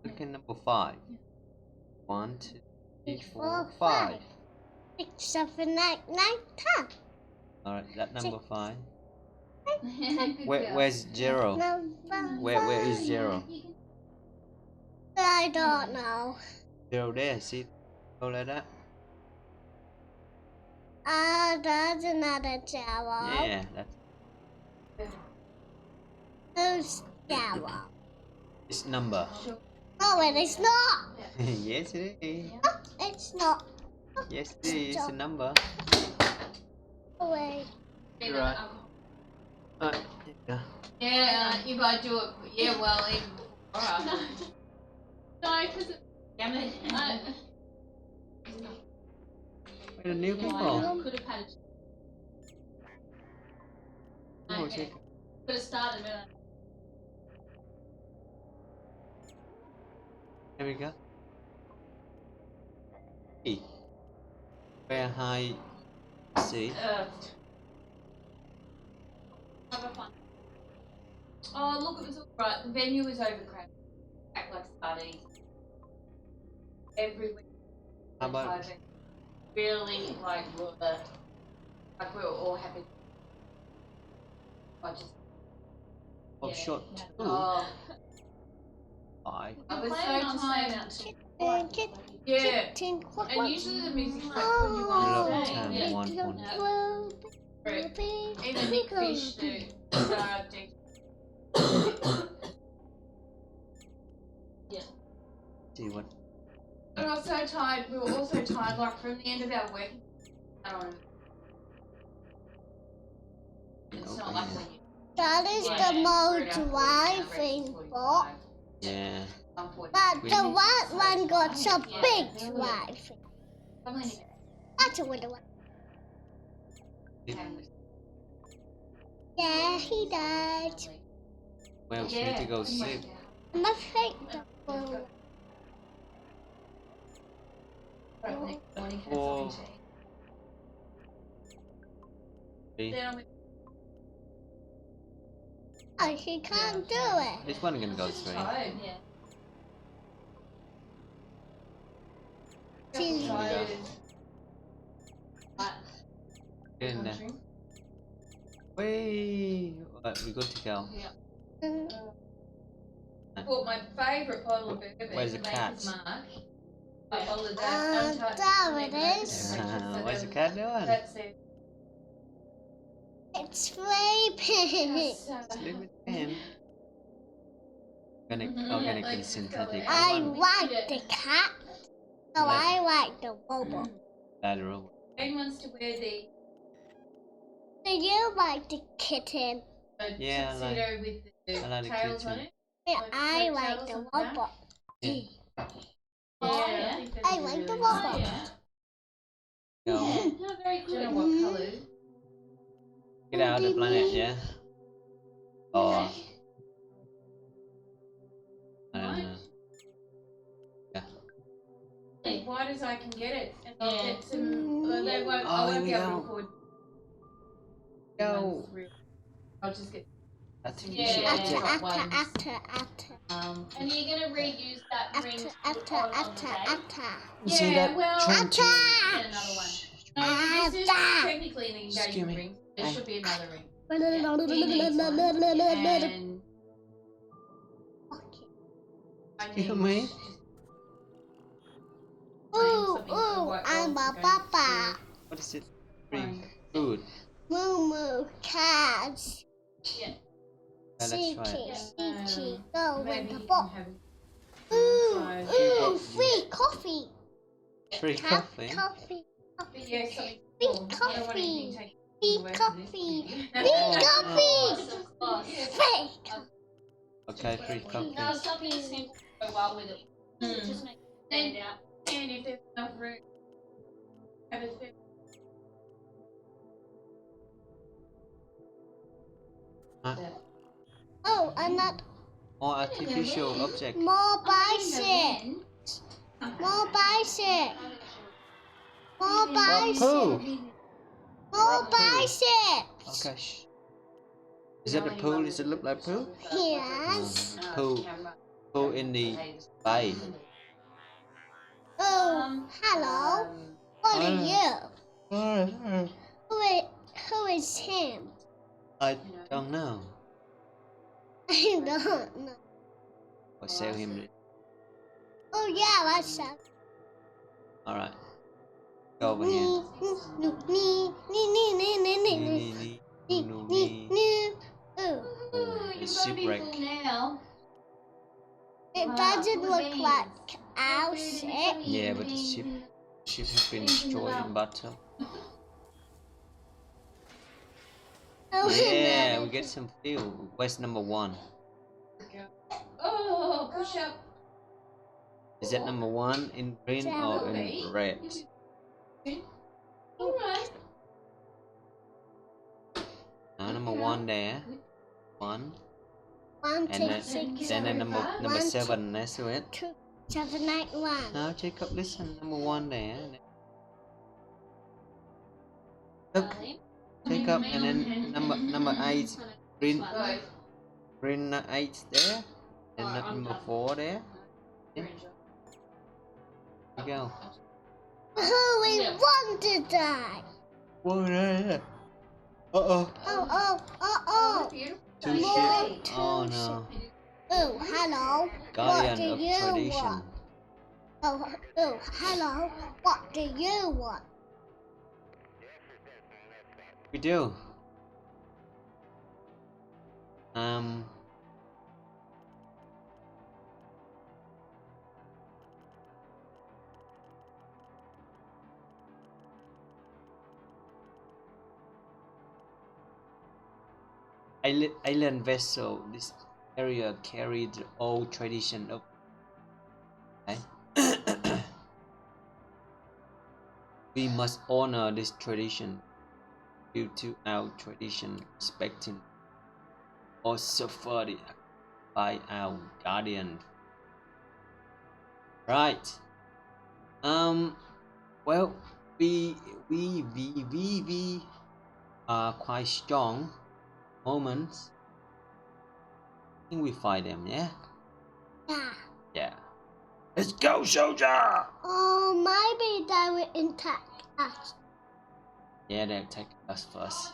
Look at number 5. 1, 2, 3, 4,
4,
5.
5, 6, 7, 8, 9, 10.
Alright, that number 5.
Good girl.
Where's 0?
Number
Where is 0?
I don't know.
0 there, see? Go like that.
There's another 0.
Yeah, that's
Who's 0?
this number.
No, it is not.
Yes, it is.
No, it's not.
Yes, it is. It's a number.
Oh, wait.
You're right. Alright, here you go.
Yeah, if I do it, yeah, well, even before. No, because damn
Wait, the new people.
could have had it.
Oh, check.
Could have started with
Here we go. E. Where high C.
have a fun. Oh, look, it was alright. The venue was overcrowded. Act like study. Every week.
How about
Really, like, we were all happy. I just.
oh, short 2?
Oh,
5.
I was so tired. Yeah. And usually the music's like when you want to sing. Yeah.
1, 1.
Even Nick Fish, the yeah.
See what?
But I was so tired. We were all so tired. Like from the end of our work. It's not like when you.
That is the most driving book.
Yeah.
But the white one got so big driving. That's a window one. Yeah, he does.
Well, we need to go sleep.
I'm afraid the blue.
4, 3.
Oh, she can't do it.
This one can go 3.
She's
Here we go. Get in there. Wait. Alright, we're good to go.
Well, my favourite bottle of bourbon
Where's the
is Maker's
cats?
Mark. I bottle of that.
there it is.
What's the cat doing?
That's it.
It's sleeping.
Sleep with him. Organic and synthetic.
I
One.
like the cat. So I like the robot.
Lateral.
Jane wants to wear the
Do you like the kitten?
Yeah, I like-
tuxedo with the
I like the
tails on
kitten.
it.
Yeah,
Like
I
the
like
tails
the
on the back.
robot.
Yeah.
Yeah,
I like the robot.
Go.
Not very good. I don't know what colours.
Get out of the planet, yeah? Oh. I don't know.
As wide as I can get it, and I'll get some. They won't.
Oh,
I
here
won't
we
be able
go.
to record.
Go.
ones real- I'll just get.
Artificial
Yeah.
object.
Atta.
And you're gonna reuse that ring
Atta.
You see
Yeah,
that?
well,
Trying
Atta.
and another one.
No, this is
Atta.
technically an
Excuse
engagement
me.
ring. There should be another ring.
Oh,
And I
Excuse
need
me?
I'm a papa.
What is it? Ring. Food.
Moo cats.
Yeah.
Let's try it.
Cheeky, go with
maybe
the
you can
book.
have.
Free coffee.
Free coffee.
Coffee.
Yeah, something
Free
cool. I don't want anything
coffee.
taken
Free
away from this.
coffee.
Oh.
Free coffee.
So close.
Free coffee.
Okay, free coffee.
No, something simple to go well with it.
Mm.
Just make it stand out.
And if there's enough room, have a fair.
Oh, another
More artificial object.
more bicep. More bicep. More bicep.
Poo.
More bicep.
Okay. Is that a pool? Does it look like poo?
Yes.
Poo. Go in the bay.
Oh, hello. What are you? Who is him?
I don't know.
I don't know.
I'll sell him.
Oh yeah, that's so.
Alright. Go over here.
Oh,
It's shipwreck.
Now.
it doesn't look like our ship.
Yeah, but the ship has been destroyed in battle.
Oh,
Yeah,
no.
we get some fuel. Where's number 1?
Oh, push up.
Is that number 1 in green or in red?
Alright.
Number 1 there. 1.
1, 2,
And
6,
then
7,
number
1,
7 next to it.
2, 7, 8, 1.
Now Jacob, listen. Number 1 there. Look, Jacob, and then number 8 green 8 there. And number 4 there. There you go.
Oh, we want to die.
Whoa, there. Uh-oh.
Oh.
Two
More
ships. Oh no.
Oh, hello. What
Guardian
do
of
you
tradition.
want? Oh, hello. What do you want?
We do. Island vessel. This area carried the old tradition of. Okay. We must honor this tradition due to our tradition respecting or suffered by our guardian. Right. Well, we are quite strong. Moments. I think we fight them, yeah?
Yeah.
Yeah. Let's go, soldier!
Oh, maybe they will attack us.
Yeah, they attack us first.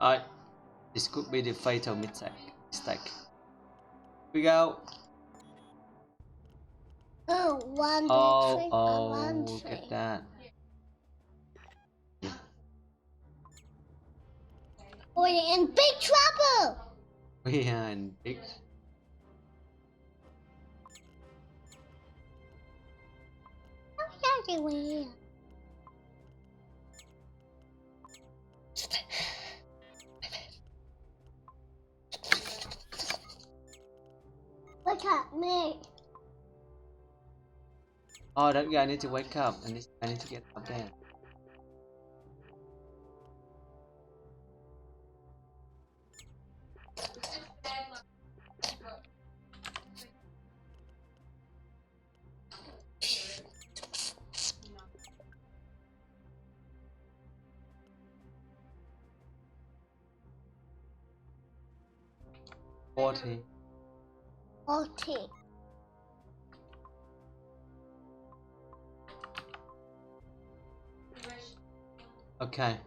Alright. This could be the fatal mistake. Here we go.
Oh, 1, 2, 3,
Oh,
1,
look
3.
at that.
We're in big trouble.
We are in big.
Oh, yeah, we will. Look at me.
Oh, that guy needs to wake up, and this guy needs to get up there. Okay. Okay.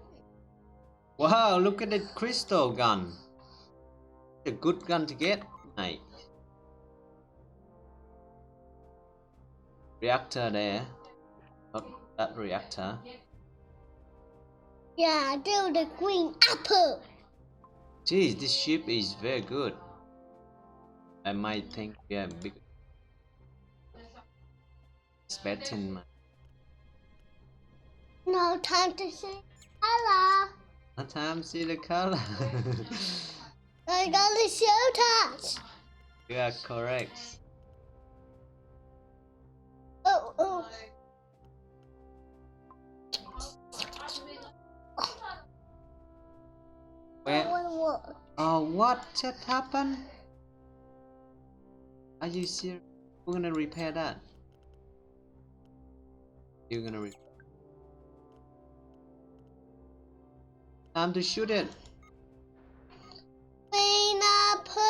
Wow, look at the crystal gun. It's a good gun to get, mate. Reactor there. Not that reactor.
Yeah, do the green apple.
Geez, this ship is very good. I might think we are big. Expecting my.
No time to say hello.
No time to see the color.
I got the show touch.
You are correct.
Oh.
Where?
What?
Oh, what just happened? Are you serious? We're gonna repair that. You're gonna repair. Time to shoot it.
Green apple.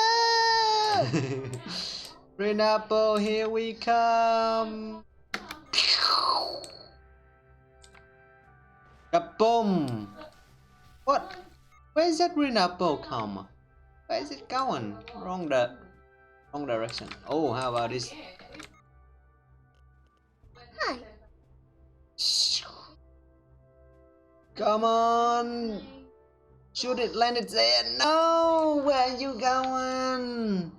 Green apple, here we come. Kaboom! What? Where's that green apple come? Where is it going? Wrong direction. Oh, how about this?
Hi.
Come on! Shoot it, land it there. No! Where are you going?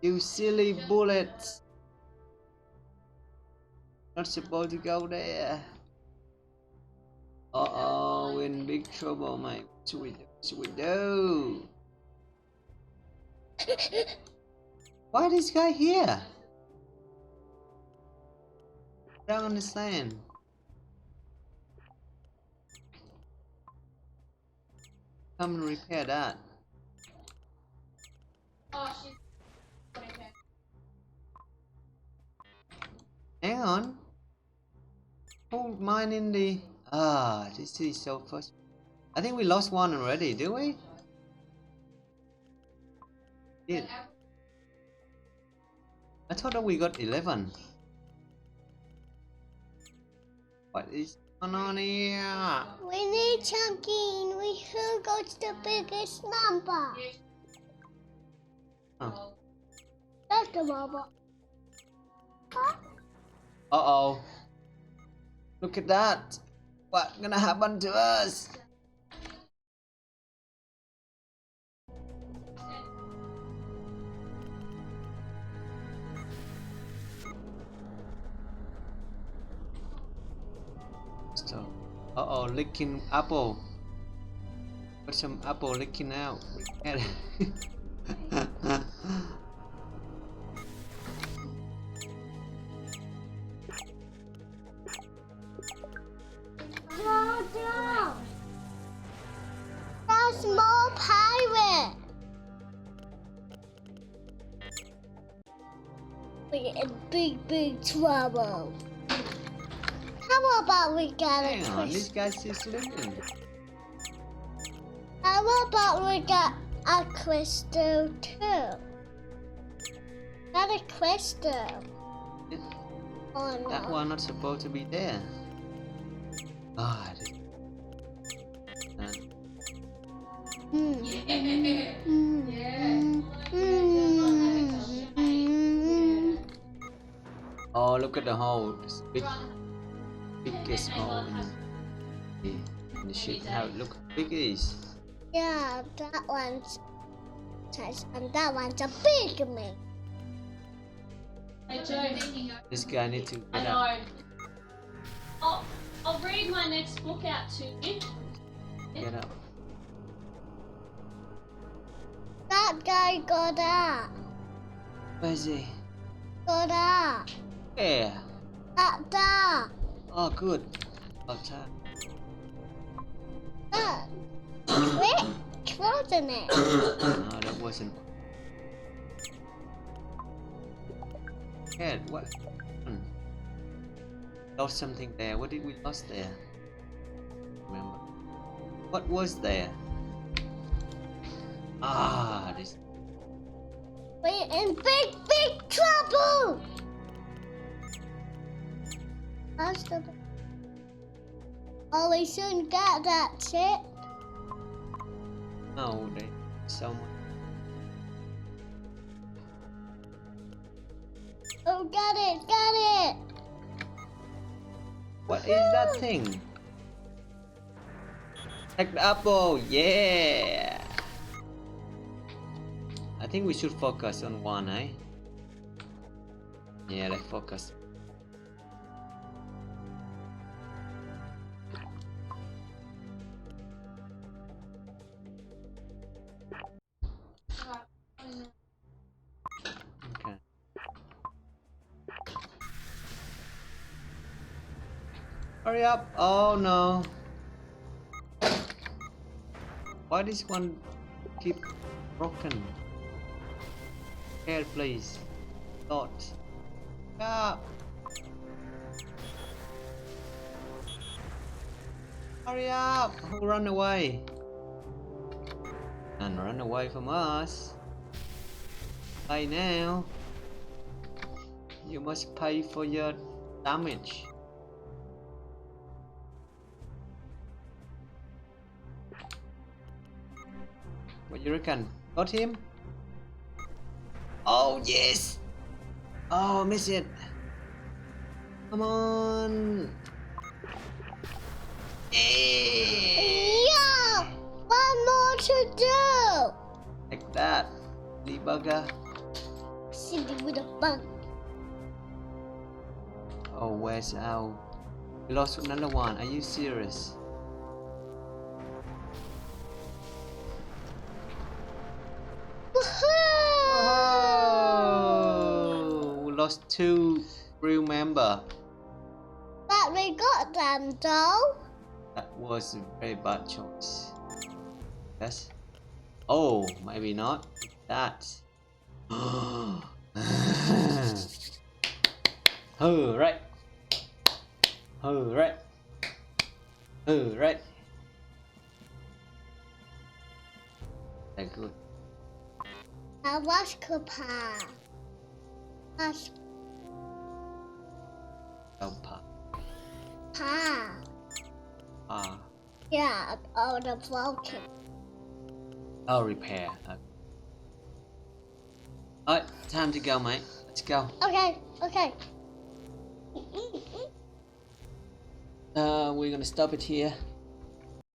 You silly bullets. Not supposed to go there. Uh-oh, we're in big trouble, mate. What should we do? Why this guy here? I don't understand. Come and repair that.
Oh, she's okay.
Hang on. Who mine in the... Ah, this is so first. I think we lost one already, did we? Did. I thought that we got 11. What is going on here?
We need chunking. We should go to the biggest number.
Oh.
That's the bubble. Huh?
Uh-oh. Look at that. What's gonna happen to us? So, uh-oh, licking apple. Got some apple licking out.
Slow down. That's more pirate. We're in big trouble. How about we get a
Hang on, this
crystal?
guy's just living.
How about we get a crystal too? Not a crystal.
Yeah,
Oh no.
that one not supposed to be there. Ah,
Mm.
Yeah.
oh, look at the hole. This biggest hole in the ship. How look how big it is.
Yeah, that one's size and that one's a big me.
Hey, Joe.
This guy needs to
I
get up.
know. I'll read my next book out to you.
Get up.
That guy got up.
Where is he?
Got up.
Where?
At that.
Oh, good. Outside.
That. Quick, wasn't it?
No, that wasn't. Yeah, what? Lost something there. What did we lost there? Remember? What was there? Ah, this.
We're in big trouble. That's the. Oh, we soon get that ship.
No, they. Someone.
Oh, got it.
What is that thing? Take the apple, yeah! I think we should focus on one, eh? Yeah, let's focus. Okay. Hurry up! Oh no! Why this one keep broken? Here, please. Dot. Up. Hurry up! Who run away? And run away from us. Pay now. You must pay for your damage. What you reckon? Got him? Oh yes! Oh, miss it. Come on. Yeah.
Yeah! One more to do!
Like that. Debugger.
Cindy with a bug.
Oh, where's our... We lost another one. Are you serious?
Woohoo!
Oh, we lost 2 crew member.
But we got them though.
That was a very bad choice. Yes. Oh, maybe not. That. Alright. Alright. Alright. Very good.
I was Cooper. That's
Alpa.
Pa.
Ah.
Yeah, all the broken.
I'll repair. Alright, time to go, mate. Let's go.
Okay, okay.
We're gonna stop it here.